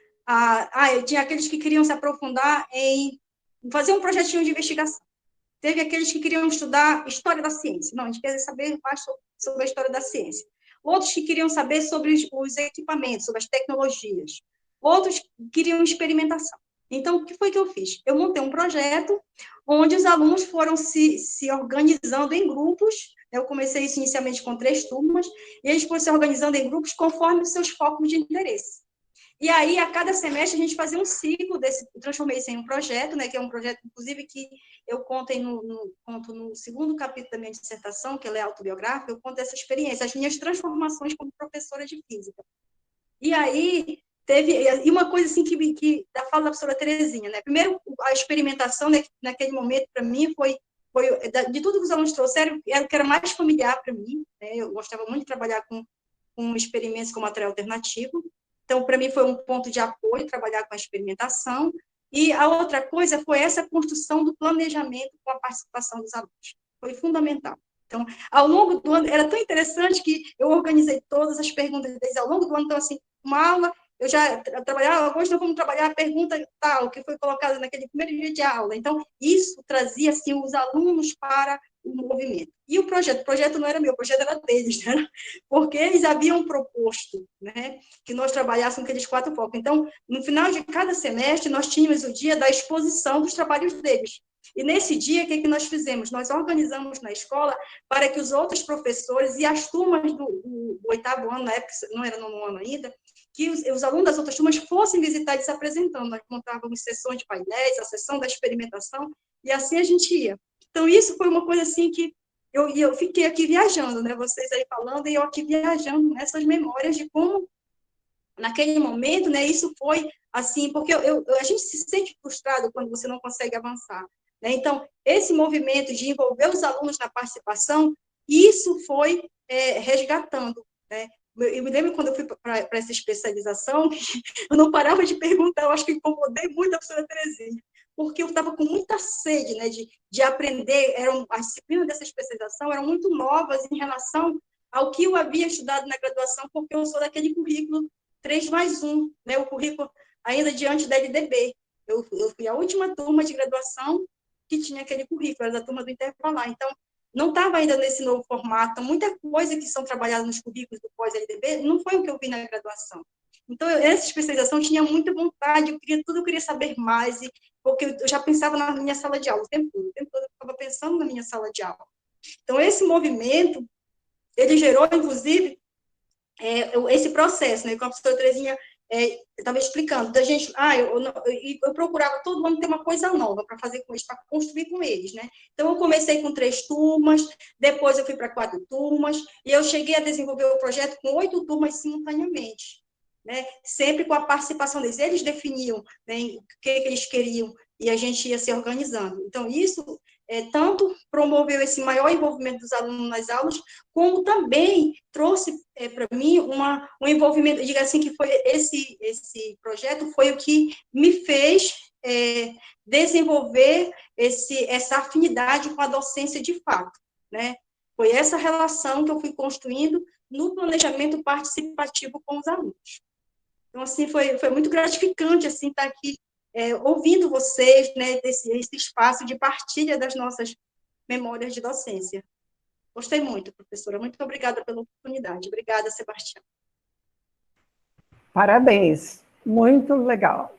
eu tinha aqueles que queriam se aprofundar em fazer um projetinho de investigação. Teve aqueles que queriam estudar história da ciência. Não, a gente quer saber mais sobre a história da ciência. Outros que queriam saber sobre os equipamentos, sobre as tecnologias. Outros queriam experimentação. Então, o que foi que eu fiz? Eu montei um projeto onde os alunos foram se organizando em grupos. Eu comecei isso inicialmente com 3 turmas, e eles foram se organizando em grupos conforme os seus focos de interesse. E aí, a cada semestre, a gente fazia um ciclo transformei isso em um projeto, né, que é um projeto, inclusive, que eu conto no segundo capítulo da minha dissertação, que ela é autobiográfica, eu conto essa experiência, as minhas transformações como professora de física. E aí, teve uma coisa assim que da fala da professora Terezinha, né? Primeiro, a experimentação, né, naquele momento, para mim, foi de tudo que os alunos trouxeram, era o que era mais familiar para mim, né? Eu gostava muito de trabalhar com experimentos com material alternativo. Então, para mim, foi um ponto de apoio trabalhar com a experimentação. E a outra coisa foi essa construção do planejamento com a participação dos alunos. Foi fundamental. Então, ao longo do ano, era tão interessante que eu organizei todas as perguntas deles ao longo do ano. Então, assim, uma aula, eu já trabalhava, hoje nós vamos trabalhar a pergunta tal, que foi colocada naquele primeiro dia de aula. Então, isso trazia, assim, os alunos para o movimento. E o projeto não era meu, o projeto era deles, né? Porque eles haviam proposto, né, que nós trabalhássemos aqueles 4 focos. Então, no final de cada semestre, nós tínhamos o dia da exposição dos trabalhos deles. E nesse dia, o que nós fizemos? Nós organizamos na escola para que os outros professores e as turmas do 8º ano, na época não era no ano ainda, que os alunos das outras turmas fossem visitar e se apresentando. Nós montávamos sessões de painéis, a sessão da experimentação, e assim a gente ia. Então, isso foi uma coisa assim que eu fiquei aqui viajando, né? Vocês aí falando, e eu aqui viajando nessas memórias de como, naquele momento, né, isso foi assim, porque a gente se sente frustrado quando você não consegue avançar, né? Então, esse movimento de envolver os alunos na participação, isso foi resgatando, né? Eu me lembro quando eu fui para essa especialização, eu não parava de perguntar, eu acho que incomodei muito a professora Terezinha, porque eu estava com muita sede, né, de aprender. As disciplinas dessa especialização eram muito novas em relação ao que eu havia estudado na graduação, porque eu sou daquele currículo 3+1, né, o currículo ainda diante da LDB. Eu fui a última turma de graduação que tinha aquele currículo, era da turma do intervalar. Então, não estava ainda nesse novo formato. Muita coisa que são trabalhadas nos currículos do pós-LDB não foi o que eu vi na graduação. Então, essa especialização eu tinha muita vontade, eu queria saber mais, porque eu já pensava na minha sala de aula o tempo todo eu estava pensando na minha sala de aula. Então, esse movimento, ele gerou, inclusive, esse processo, né, que a professora Terezinha estava explicando, da gente, eu procurava todo ano ter uma coisa nova para fazer com eles, para construir com eles, né? Então, eu comecei com 3 turmas, depois eu fui para 4 turmas, e eu cheguei a desenvolver o projeto com 8 turmas simultaneamente, né? Sempre com a participação deles. Eles definiam, né, o que eles queriam, e a gente ia se organizando. Então, isso tanto promoveu esse maior envolvimento dos alunos nas aulas, como também trouxe para mim um envolvimento, diga assim, que foi esse projeto foi o que me fez desenvolver essa afinidade com a docência de fato, né? Foi essa relação que eu fui construindo no planejamento participativo com os alunos. Então, assim, foi muito gratificante, assim, estar aqui ouvindo vocês, né, esse espaço de partilha das nossas memórias de docência. Gostei muito, professora. Muito obrigada pela oportunidade. Obrigada, Sebastião. Parabéns. Muito legal.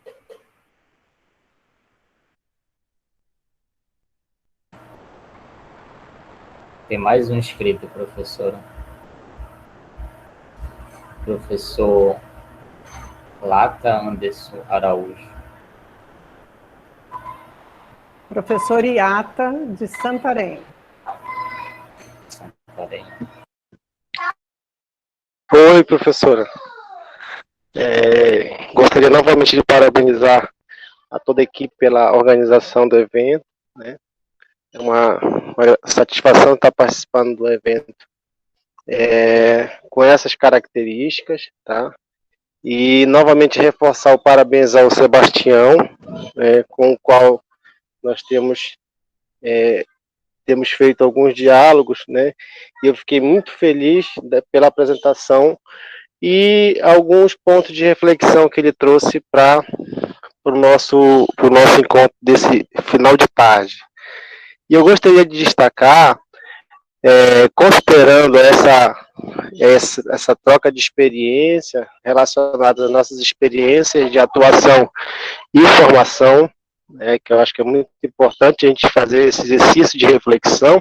Tem mais um inscrito, professora. Professor Lata Anderson Araújo. Professor Iata, de Santarém. Santarém. Oi, professora. Gostaria novamente de parabenizar a toda a equipe pela organização do evento, né? É uma satisfação estar participando do evento com essas características, tá? E novamente reforçar o parabéns ao Sebastião, com o qual nós temos feito alguns diálogos, né? E eu fiquei muito feliz pela apresentação e alguns pontos de reflexão que ele trouxe para o nosso encontro desse final de tarde. E eu gostaria de destacar, considerando essa troca de experiência relacionada às nossas experiências de atuação e formação, que eu acho que é muito importante a gente fazer esse exercício de reflexão.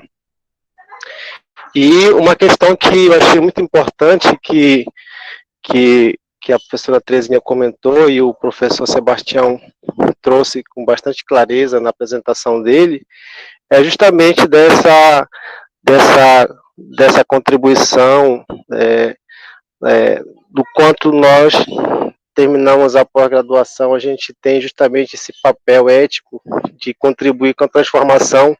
E uma questão que eu achei muito importante que a professora Terezinha comentou e o professor Sebastião trouxe com bastante clareza na apresentação dele, é justamente dessa contribuição, do quanto nós terminamos a pós-graduação, a gente tem justamente esse papel ético de contribuir com a transformação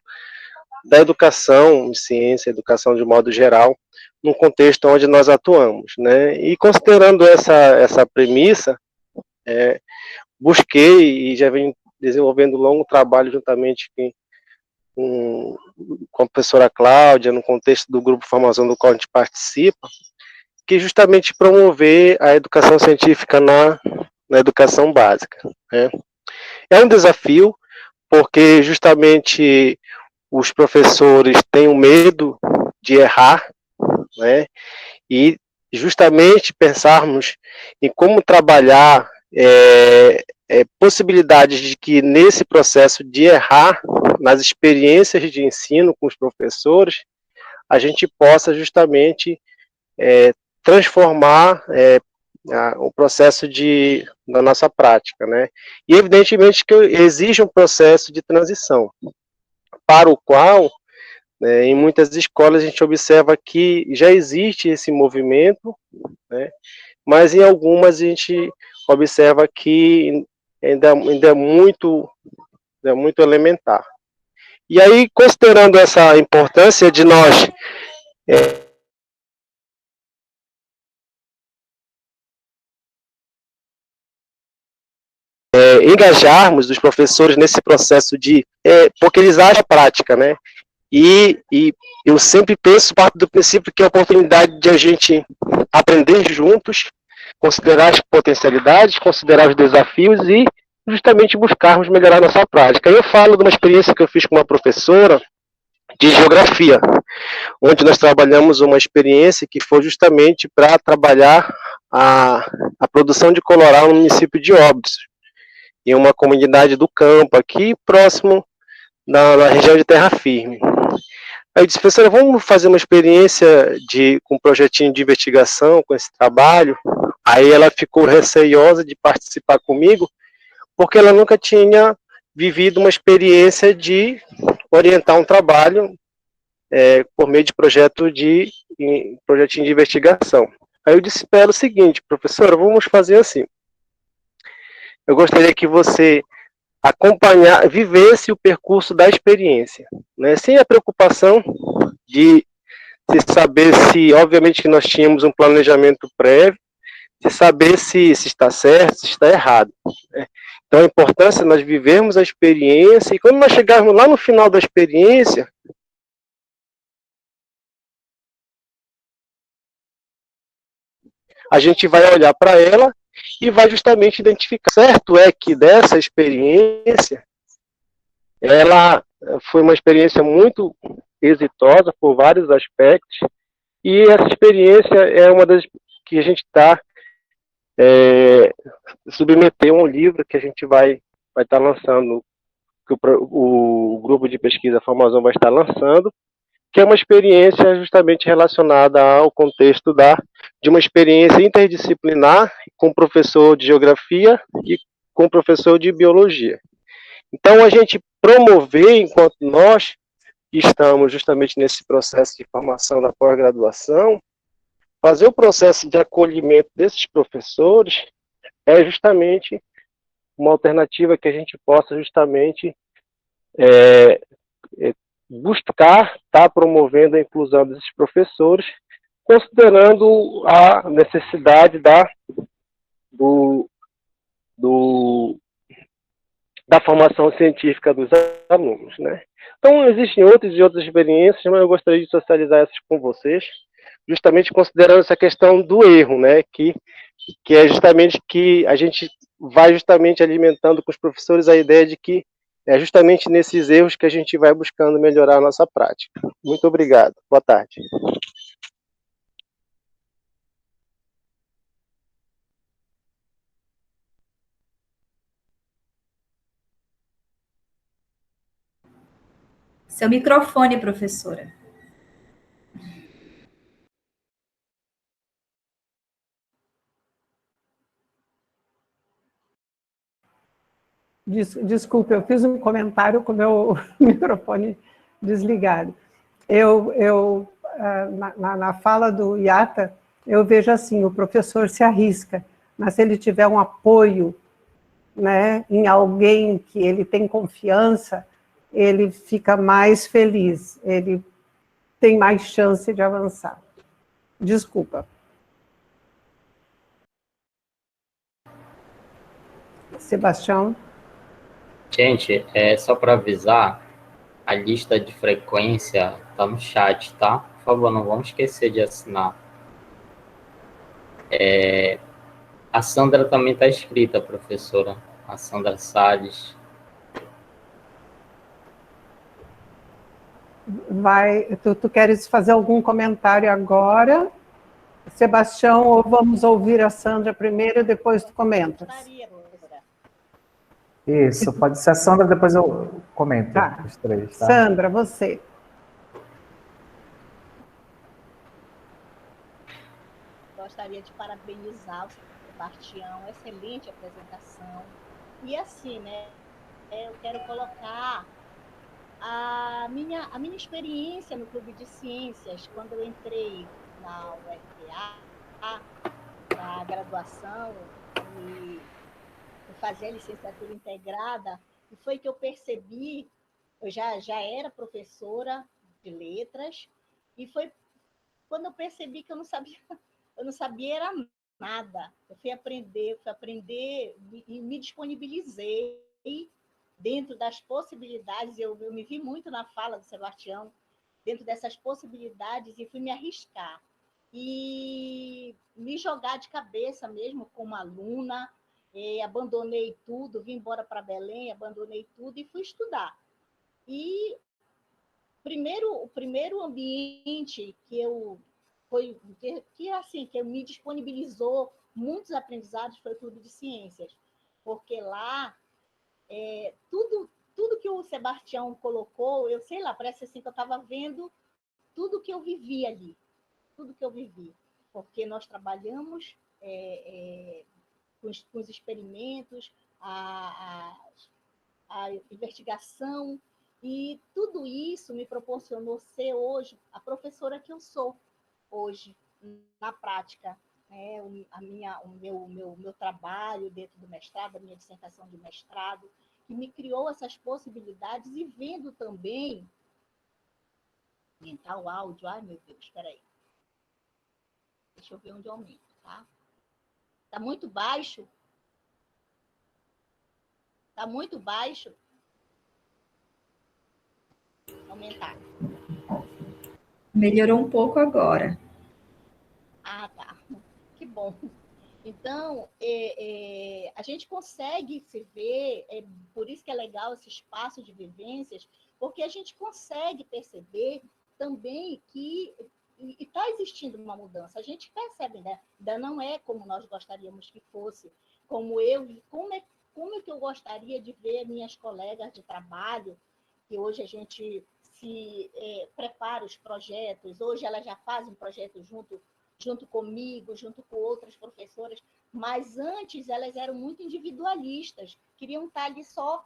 da educação em ciência, educação de modo geral, num contexto onde nós atuamos, né? E considerando essa premissa, busquei e já venho desenvolvendo um longo trabalho juntamente com a professora Cláudia, no contexto do grupo de formação do qual a gente participa, que justamente promover a educação científica na educação básica, né? É um desafio, porque justamente os professores têm o medo de errar, né? E justamente pensarmos em como trabalhar possibilidades de que nesse processo de errar, nas experiências de ensino com os professores, a gente possa justamente transformar o processo da nossa prática, né? E evidentemente que exige um processo de transição, para o qual, né, em muitas escolas a gente observa que já existe esse movimento, né? Mas em algumas a gente observa que ainda é muito elementar. E aí, considerando essa importância de nós engajarmos os professores nesse processo porque eles acham a prática, né? E eu sempre penso, parte do princípio que é a oportunidade de a gente aprender juntos, considerar as potencialidades, considerar os desafios e justamente buscarmos melhorar nossa prática. Eu falo de uma experiência que eu fiz com uma professora de geografia, onde nós trabalhamos uma experiência que foi justamente para trabalhar a produção de colorau no município de Óbidos, em uma comunidade do campo, aqui próximo na região de Terra Firme. Aí eu disse, professora, vamos fazer uma experiência com um projetinho de investigação, com esse trabalho. Aí ela ficou receiosa de participar comigo, porque ela nunca tinha vivido uma experiência de orientar um trabalho por meio de projetinho de investigação. Aí eu disse para ela o seguinte, professora, vamos fazer assim. Eu gostaria que você vivesse o percurso da experiência, né? Sem a preocupação de saber se, obviamente que nós tínhamos um planejamento prévio, de saber se está certo, se está errado, né? Então a importância de nós vivermos a experiência, e quando nós chegarmos lá no final da experiência, a gente vai olhar para ela e vai justamente identificar. Certo é que dessa experiência, ela foi uma experiência muito exitosa por vários aspectos, e essa experiência é uma das que a gente está submetendo a um livro que a gente vai estar lançando, que o grupo de pesquisa Famosão vai estar lançando, que é uma experiência justamente relacionada ao contexto de uma experiência interdisciplinar com o professor de geografia e com o professor de biologia. Então, a gente promover, enquanto nós estamos justamente nesse processo de formação da pós-graduação, fazer o processo de acolhimento desses professores é justamente uma alternativa que a gente possa justamente buscar estar promovendo a inclusão desses professores, considerando a necessidade da formação científica dos alunos, né? Então, existem outras experiências, mas eu gostaria de socializar essas com vocês, justamente considerando essa questão do erro, né? Que é justamente que a gente vai justamente alimentando com os professores a ideia de que é justamente nesses erros que a gente vai buscando melhorar a nossa prática. Muito obrigado. Boa tarde. Seu microfone, professora. Desculpe, eu fiz um comentário com o meu microfone desligado. Na fala do Iata, eu vejo assim, o professor se arrisca, mas se ele tiver um apoio, né, em alguém que ele tem confiança, ele fica mais feliz, ele tem mais chance de avançar. Desculpa. Sebastião? Gente, só para avisar, A lista de frequência está no chat, tá? Por favor, não vamos esquecer de assinar. A Sandra também está inscrita, professora. A Sandra Salles. Tu queres fazer algum comentário agora, Sebastião, ou vamos ouvir a Sandra primeiro e depois tu comentas? Isso, pode ser a Sandra, depois eu comento os três, tá? Sandra, você. Gostaria de parabenizar o Sebastião, excelente apresentação. E assim, né, eu quero colocar a minha experiência no Clube de Ciências, quando eu entrei na UFPA, na graduação, e fazer a licenciatura integrada, e foi que eu percebi, eu já era professora de letras, e foi quando eu percebi que eu não sabia era nada. Eu fui aprender e me disponibilizei dentro das possibilidades. Eu me vi muito na fala do Sebastião, dentro dessas possibilidades, e fui me arriscar. E me jogar de cabeça mesmo como aluna, abandonei tudo, vim embora para Belém, abandonei tudo e fui estudar. E o primeiro ambiente que me disponibilizou muitos aprendizados foi o Clube de Ciências, porque lá tudo que o Sebastião colocou, eu sei lá, parece assim que eu estava vendo tudo que eu vivi ali, tudo que eu vivi, porque nós trabalhamos com os experimentos, a investigação, e tudo isso me proporcionou ser hoje a professora que eu sou hoje, na prática. O meu trabalho dentro do mestrado, a minha dissertação de mestrado, que me criou essas possibilidades, e vendo também... Aumentar o áudio, ai meu Deus, espera aí. Deixa eu ver onde eu aumento, tá? Está muito baixo? Está muito baixo? Aumentar. Melhorou um pouco agora. Ah, tá. Que bom. Então, a gente consegue se ver, por isso que é legal esse espaço de vivências, porque a gente consegue perceber também que está existindo uma mudança. A gente percebe, né? Ainda não é como nós gostaríamos que fosse, como é que eu gostaria de ver minhas colegas de trabalho, que hoje a gente se prepara os projetos, hoje elas já fazem projetos junto comigo, junto com outras professoras, mas antes elas eram muito individualistas, queriam estar ali só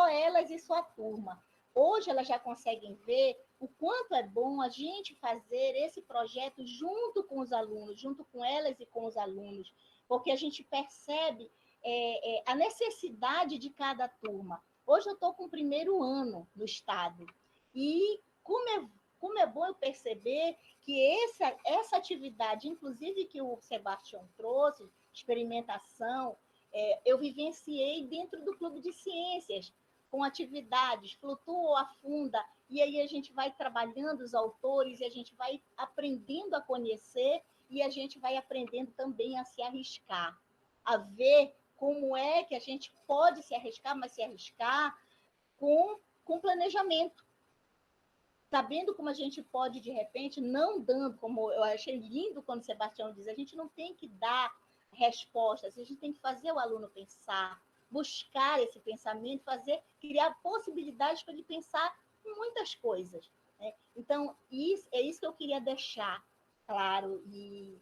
elas e sua turma. Hoje elas já conseguem ver o quanto é bom a gente fazer esse projeto junto com os alunos, junto com elas e com os alunos, porque a gente percebe a necessidade de cada turma. Hoje eu estou com o primeiro ano no estado, e como é bom eu perceber que essa atividade, inclusive que o Sebastião trouxe, experimentação, eu vivenciei dentro do Clube de Ciências, com atividades, flutua, afunda, e aí a gente vai trabalhando os autores, e a gente vai aprendendo a conhecer, e a gente vai aprendendo também a se arriscar, a ver como é que a gente pode se arriscar, mas se arriscar com planejamento, sabendo como a gente pode, de repente, não dando, como eu achei lindo quando o Sebastião diz, a gente não tem que dar respostas, a gente tem que fazer o aluno pensar, buscar esse pensamento, criar possibilidades para ele pensar em muitas coisas, né? Então, é isso que eu queria deixar claro, e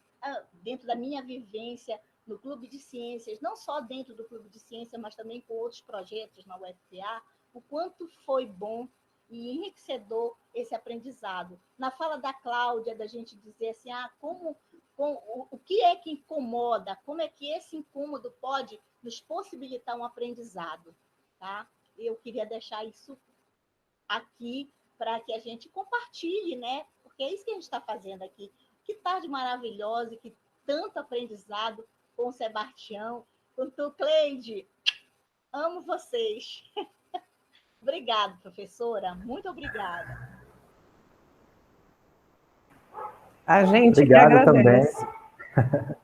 dentro da minha vivência no Clube de Ciências, não só dentro do Clube de Ciências, mas também com outros projetos na UFPA, o quanto foi bom e enriquecedor esse aprendizado. Na fala da Cláudia, da gente dizer assim, o que é que incomoda, como é que esse incômodo pode nos possibilitar um aprendizado, tá? Eu queria deixar isso aqui para que a gente compartilhe, né? Porque é isso que a gente está fazendo aqui. Que tarde maravilhosa, que tanto aprendizado com o Sebastião, com o Cleide. Amo vocês. Obrigada, professora. Muito obrigada. A gente que Obrigado agradece. também.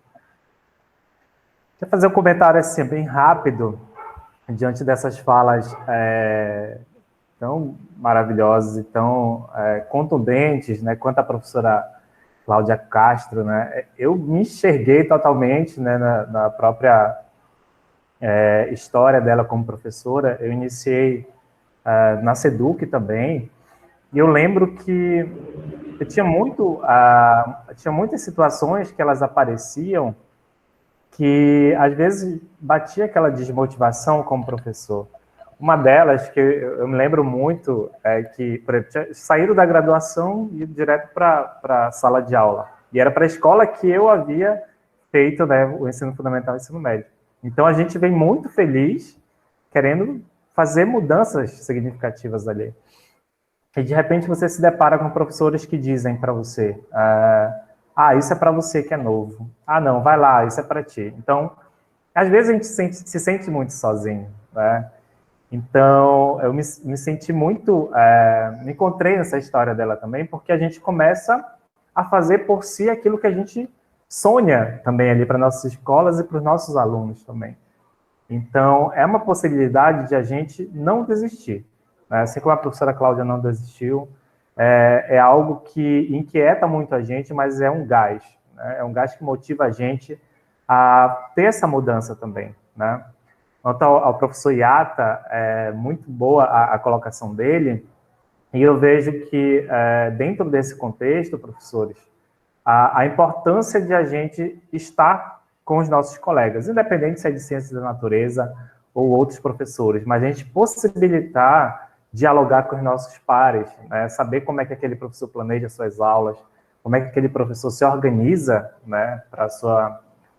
Quer fazer um comentário assim, bem rápido, diante dessas falas tão maravilhosas e tão contundentes, né, quanto a professora Cláudia Castro, né, eu me enxerguei totalmente, né, na própria história dela como professora. Eu iniciei na SEDUC também, e eu lembro que eu tinha muitas situações que elas apareciam que, às vezes, batia aquela desmotivação como professor. Uma delas, que eu me lembro muito, é que, por exemplo, saíram da graduação e ido direto para a sala de aula. E era para a escola que eu havia feito, né, o ensino fundamental e o ensino médio. Então, a gente vem muito feliz, querendo fazer mudanças significativas ali. E, de repente, você se depara com professores que dizem para você... isso é para você que é novo. Ah, não, vai lá, isso é para ti. Então, às vezes a gente se sente muito sozinho, né? Então, eu me senti muito... me encontrei nessa história dela também, porque a gente começa a fazer por si aquilo que a gente sonha também ali para nossas escolas e para os nossos alunos também. Então, é uma possibilidade de a gente não desistir, né? Assim como a professora Cláudia não desistiu, é algo que inquieta muito a gente, mas é um gás, né? É um gás que motiva a gente a ter essa mudança também, né? Quanto ao professor Iata, é muito boa a colocação dele, e eu vejo que, dentro desse contexto, professores, a importância de a gente estar com os nossos colegas, independente se é de ciências da natureza ou outros professores, mas a gente possibilitar dialogar com os nossos pares, né? Saber como é que aquele professor planeja suas aulas, como é que aquele professor se organiza, né, para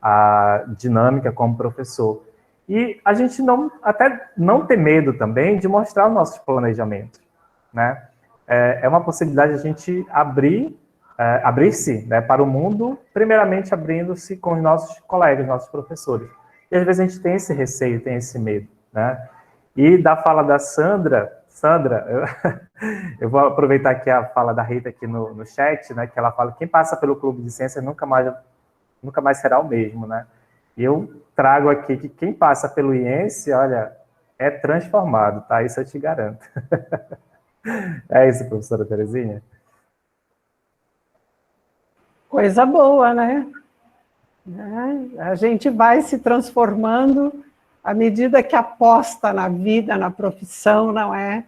a dinâmica como professor. E a gente até não ter medo também de mostrar os nossos planejamentos, né? É uma possibilidade de a gente abrir-se, né, para o mundo, primeiramente abrindo-se com os nossos colegas, nossos professores. E às vezes a gente tem esse receio, tem esse medo, né? E da fala da Sandra, eu vou aproveitar aqui a fala da Rita aqui no chat, né, que ela fala que quem passa pelo Clube de Ciências nunca mais será o mesmo, né? E eu trago aqui que quem passa pelo IENSE, olha, é transformado, tá? Isso eu te garanto. É isso, professora Terezinha? Coisa boa, né? A gente vai se transformando à medida que aposta na vida, na profissão, não é?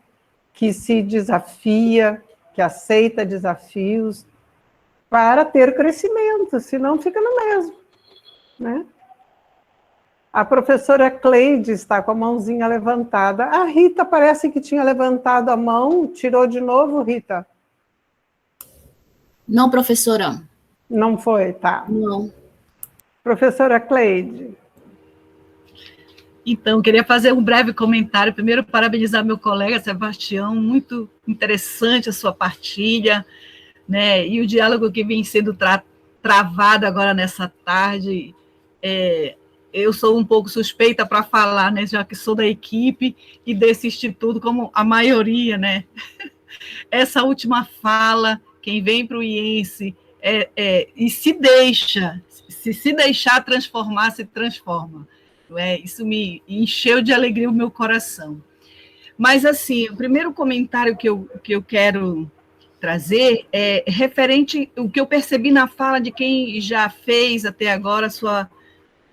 Que se desafia, que aceita desafios para ter crescimento, senão fica no mesmo, né? A professora Cleide está com a mãozinha levantada. A Rita parece que tinha levantado a mão, tirou de novo, Rita? Não, professora. Não foi, tá. Não. Professora Cleide. Então, queria fazer um breve comentário. Primeiro, parabenizar meu colega Sebastião, muito interessante a sua partilha, né? E o diálogo que vem sendo travado agora nessa tarde. Eu sou um pouco suspeita para falar, né? Já que sou da equipe e desse instituto, como a maioria, né? Essa última fala, quem vem para o IENSE e se deixar transformar, se transforma. Isso me encheu de alegria o meu coração. Mas, assim, o primeiro comentário que eu quero trazer é referente ao que eu percebi na fala de quem já fez até agora a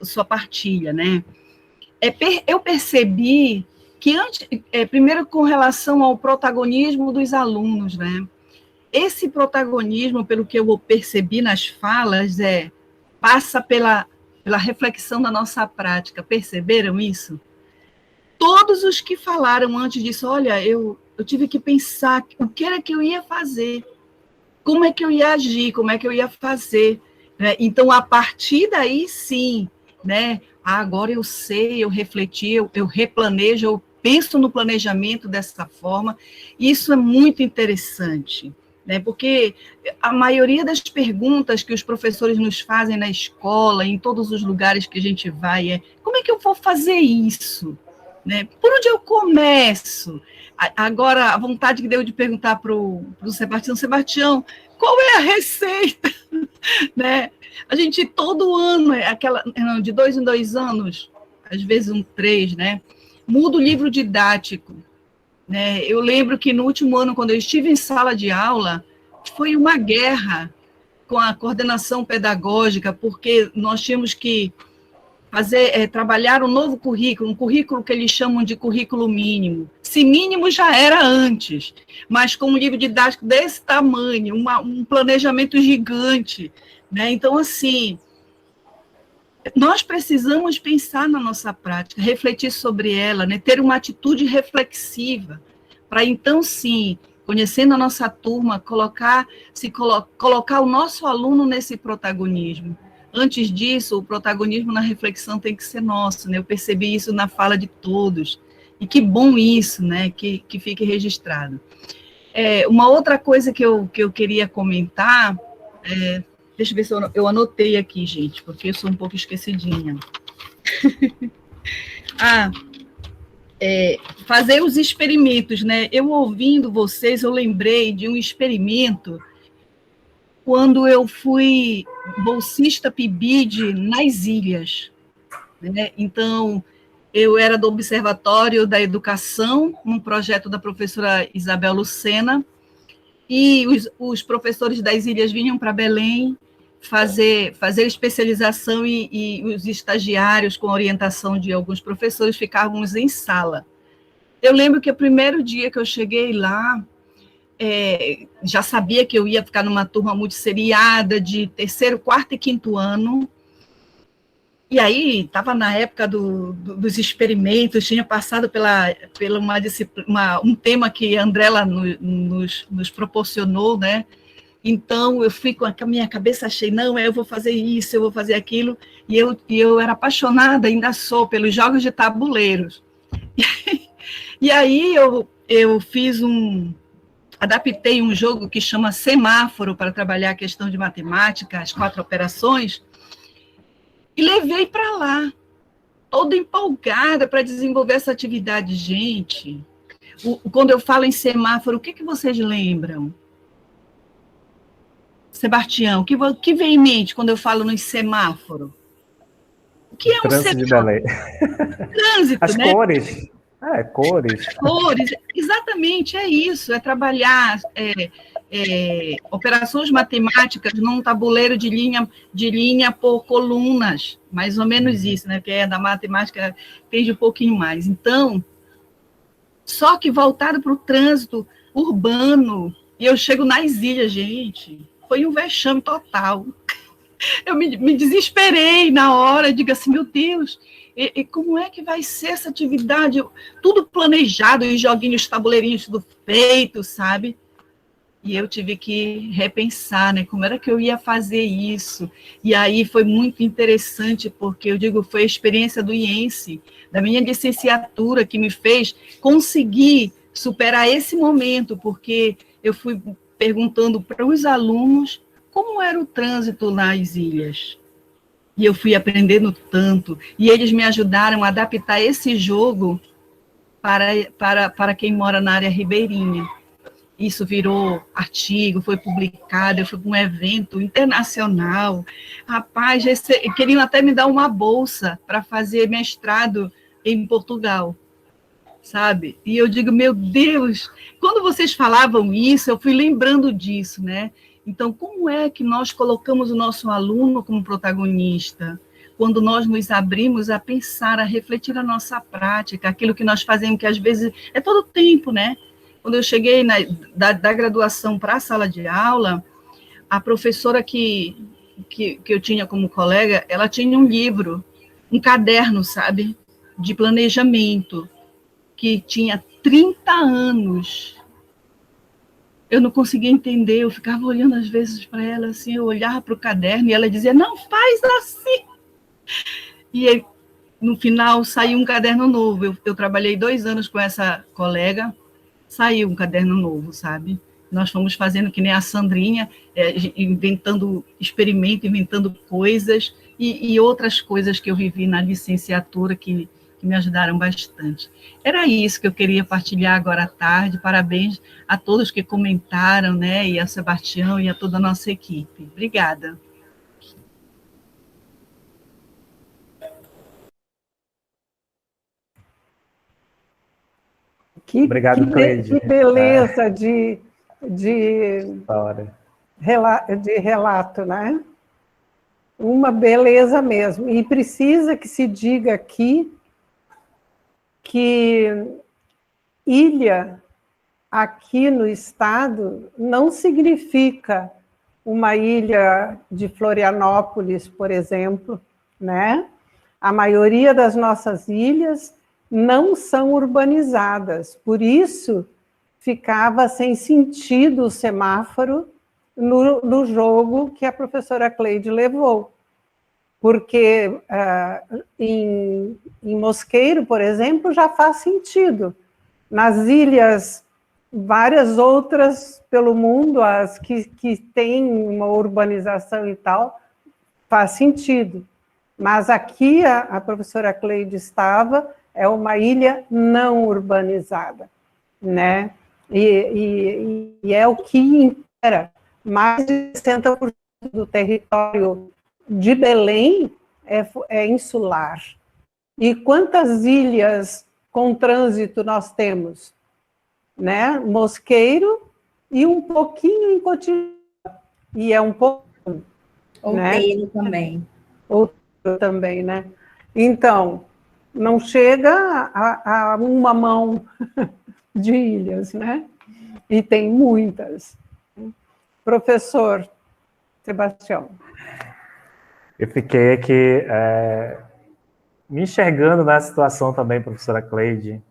sua partilha, né? Eu percebi que, primeiro, com relação ao protagonismo dos alunos, né? Esse protagonismo, pelo que eu percebi nas falas, passa pela reflexão da nossa prática. Perceberam isso? Todos os que falaram antes disso, olha, eu tive que pensar o que era que eu ia fazer, como é que eu ia agir, como é que eu ia fazer, né? Então, a partir daí, sim, né? Agora eu sei, eu refleti, eu replanejo, eu penso no planejamento dessa forma. Isso é muito interessante, né? Porque a maioria das perguntas que os professores nos fazem na escola, em todos os lugares que a gente vai, como é que eu vou fazer isso? né? Por onde eu começo? Agora, a vontade que deu de perguntar para o Sebastião, qual é a receita? Né? A gente, todo ano, de 2 em 2 anos, às vezes 3, né? Muda o livro didático. Né? Eu lembro que no último ano, quando eu estive em sala de aula, foi uma guerra com a coordenação pedagógica, porque nós tínhamos que trabalhar um novo currículo, um currículo que eles chamam de currículo mínimo. Se mínimo já era antes, mas com um livro didático desse tamanho, um planejamento gigante. Né? Então, assim, nós precisamos pensar na nossa prática, refletir sobre ela, né? Ter uma atitude reflexiva, para então, sim, conhecendo a nossa turma, colocar o nosso aluno nesse protagonismo. Antes disso, o protagonismo na reflexão tem que ser nosso, né? Eu percebi isso na fala de todos, e que bom isso, né? Que fique registrado. Uma outra coisa que eu queria comentar, deixa eu ver se eu anotei aqui, gente, porque eu sou um pouco esquecidinha. Fazer os experimentos, né? Eu ouvindo vocês, eu lembrei de um experimento quando eu fui bolsista PIBID nas ilhas. Né? Então, eu era do Observatório da Educação, um projeto da professora Isabel Lucena, e os professores das ilhas vinham para Belém fazer especialização e os estagiários, com orientação de alguns professores, ficávamos em sala. Eu lembro que o primeiro dia que eu cheguei lá, já sabia que eu ia ficar numa turma multisseriada de 3º, 4º e 5º ano, e aí estava na época dos experimentos, tinha passado pela um tema que a Andrela nos proporcionou, né? Então, eu fui com a minha cabeça cheia, não, eu vou fazer isso, eu vou fazer aquilo, e eu era apaixonada, ainda sou, pelos jogos de tabuleiros. E aí eu adaptei um jogo que chama Semáforo, para trabalhar a questão de matemática, as 4 operações, e levei para lá, toda empolgada para desenvolver essa atividade. Gente, quando eu falo em semáforo, o que vocês lembram? Sebastião, o que vem em mente quando eu falo no semáforo? O que é um Trânsito semáforo? de Belém. Trânsito, As né? cores. Cores. Cores, exatamente, é isso, é trabalhar operações matemáticas num tabuleiro de linha por colunas, mais ou menos isso, né? Porque da matemática entende um pouquinho mais. Então, só que voltado para o trânsito urbano, e eu chego nas ilhas, gente, foi um vexame total. Eu me desesperei na hora, digo assim, meu Deus, e como é que vai ser essa atividade? Tudo planejado, os joguinhos, tabuleirinhos, tudo feito, sabe? E eu tive que repensar, né, como era que eu ia fazer isso. E aí foi muito interessante, porque eu digo, foi a experiência do IENSE, da minha licenciatura, que me fez conseguir superar esse momento, porque eu fui perguntando para os alunos como era o trânsito nas ilhas. E eu fui aprendendo tanto, e eles me ajudaram a adaptar esse jogo para quem mora na área ribeirinha. Isso virou artigo, foi publicado, eu fui para um evento internacional. Rapaz, queriam até me dar uma bolsa para fazer mestrado em Portugal, sabe? E eu digo, meu Deus, quando vocês falavam isso, eu fui lembrando disso, né? Então, como é que nós colocamos o nosso aluno como protagonista? Quando nós nos abrimos a pensar, a refletir a nossa prática, aquilo que nós fazemos, que às vezes é todo o tempo, né? Quando eu cheguei da graduação para a sala de aula, a professora que eu tinha como colega, ela tinha um livro, um caderno, sabe, de planejamento, que tinha 30 anos. Eu não conseguia entender, eu ficava olhando às vezes para ela, assim, eu olhava para o caderno e ela dizia, não, faz assim. E aí, no final saiu um caderno novo. Eu trabalhei 2 anos com essa colega, saiu um caderno novo, sabe? Nós fomos fazendo que nem a Sandrinha, inventando experimento, inventando coisas, e outras coisas que eu vivi na licenciatura, que que me ajudaram bastante. Era isso que eu queria partilhar agora à tarde. Parabéns a todos que comentaram, né, e a Sebastião e a toda a nossa equipe. Obrigada. Obrigado, Cleide. Que beleza de relato, né? Uma beleza mesmo. E precisa que se diga aqui que ilha, aqui no estado, não significa uma ilha de Florianópolis, por exemplo, né? A maioria das nossas ilhas não são urbanizadas, por isso ficava sem sentido o semáforo no jogo que a professora Cleide levou, porque em Mosqueiro, por exemplo, já faz sentido. Nas ilhas, várias outras pelo mundo, as que têm uma urbanização e tal, faz sentido. Mas aqui a professora Cleide estava, é uma ilha não urbanizada, né? E é o que impera. Mais de 60% do território de Belém é insular. E quantas ilhas com trânsito nós temos? Né? Mosqueiro e um pouquinho em Cotia. E é um pouco... Outeiro, né? Também. Outeiro também, né? Então, não chega a uma mão de ilhas, né? E tem muitas. Professor Sebastião. Eu fiquei aqui me enxergando na situação também, professora Cleide,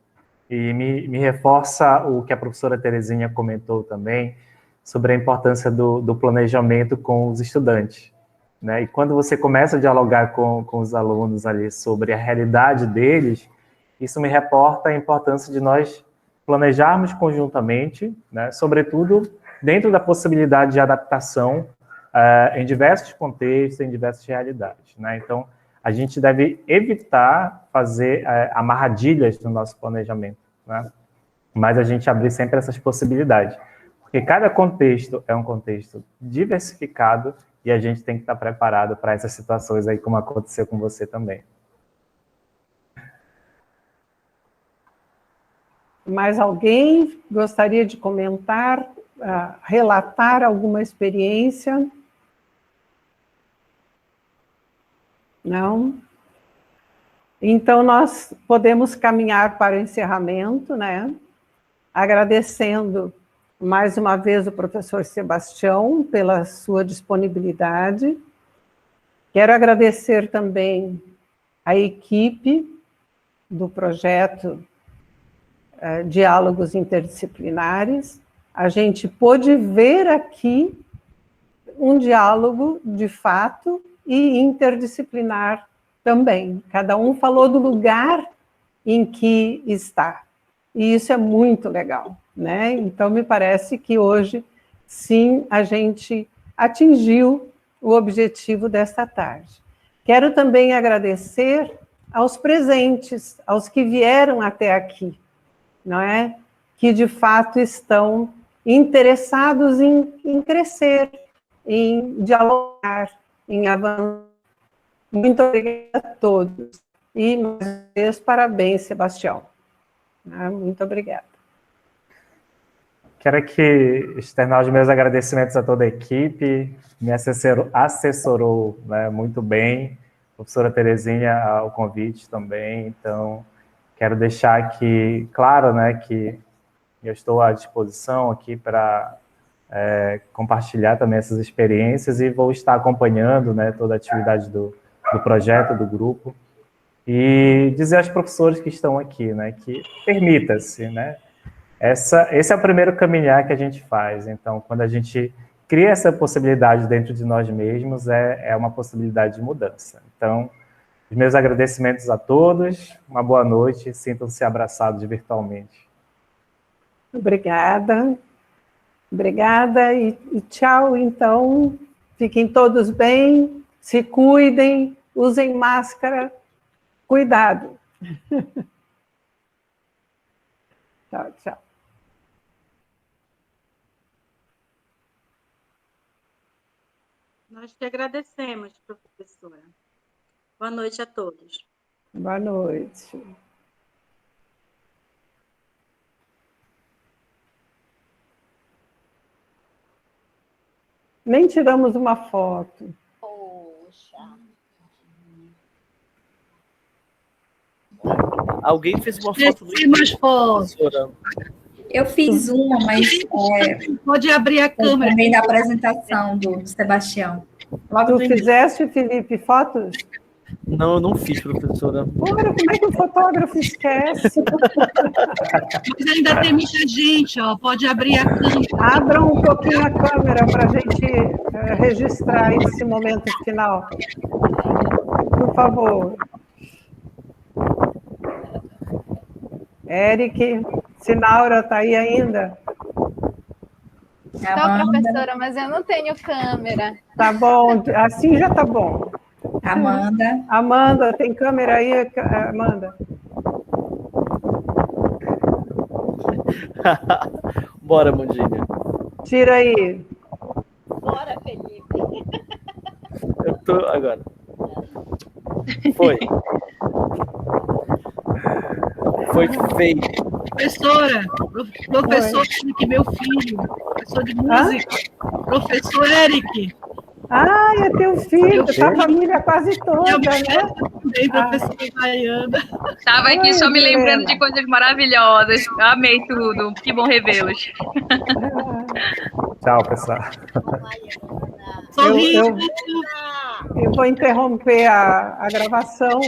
e me reforça o que a professora Terezinha comentou também, sobre a importância do planejamento com os estudantes, né? E quando você começa a dialogar com os alunos ali sobre a realidade deles, isso me reporta a importância de nós planejarmos conjuntamente, né? Sobretudo dentro da possibilidade de adaptação em diversos contextos, em diversas realidades, né? Então, a gente deve evitar fazer amarradilhas no nosso planejamento, né? Mas a gente abrir sempre essas possibilidades, porque cada contexto é um contexto diversificado e a gente tem que estar preparado para essas situações aí, como aconteceu com você também. Mais alguém gostaria de comentar, relatar alguma experiência? Não? Então, nós podemos caminhar para o encerramento, né? Agradecendo mais uma vez o professor Sebastião pela sua disponibilidade. Quero agradecer também a equipe do projeto Diálogos Interdisciplinares. A gente pôde ver aqui um diálogo de fato e interdisciplinar também. Cada um falou do lugar em que está. E isso é muito legal, né? Então, me parece que hoje, sim, a gente atingiu o objetivo desta tarde. Quero também agradecer aos presentes, aos que vieram até aqui, não é? Que, de fato, estão interessados em crescer, em dialogar, em avançar. Muito obrigada a todos. E, mais uma vez, parabéns, Sebastião. Muito obrigada. Quero aqui externar os meus agradecimentos a toda a equipe, me assessorou né, muito bem, a professora Terezinha, o convite também, então quero deixar aqui claro, né, que eu estou à disposição aqui para compartilhar também essas experiências e vou estar acompanhando, né, toda a atividade do projeto, do grupo, e dizer aos professores que estão aqui, né, que permita-se, né, esse é o primeiro caminhar que a gente faz. Então, quando a gente cria essa possibilidade dentro de nós mesmos, é uma possibilidade de mudança. Então, os meus agradecimentos a todos, uma boa noite, sintam-se abraçados virtualmente. Obrigada. Obrigada e tchau, então. Fiquem todos bem, se cuidem, usem máscara. Cuidado, Tchau, tchau. Nós te agradecemos, professora. Boa noite a todos. Boa noite. Nem tiramos uma foto. Poxa. Alguém fez uma foto do mais fotos. Eu fiz uma, mas Pode abrir a câmera. também da apresentação do Sebastião. Logo Tu no início. fizeste, Felipe, fotos? Não, eu não fiz, professora. Ora, como é que o fotógrafo esquece? Mas ainda tem muita gente, ó. Pode abrir a câmera. Abram um pouquinho a câmera para a gente registrar esse momento final. Por favor. Eric, Sinaura está aí ainda? Não, professora, mas eu não tenho câmera. Tá bom, assim já tá bom. Amanda. Amanda, tem câmera aí, Amanda? Bora, Mandinha. Tira aí. Bora, Felipe. Eu tô agora. Foi. Foi feito. Professor Eric, meu filho, professor de música, professor Eric. Ah, é teu filho, tá a família quase toda, né? Também, professora Baiana. Estava aqui só me lembrando de coisas maravilhosas. Amei tudo. Que bom revê-los. Tchau, pessoal. Eu vou interromper a gravação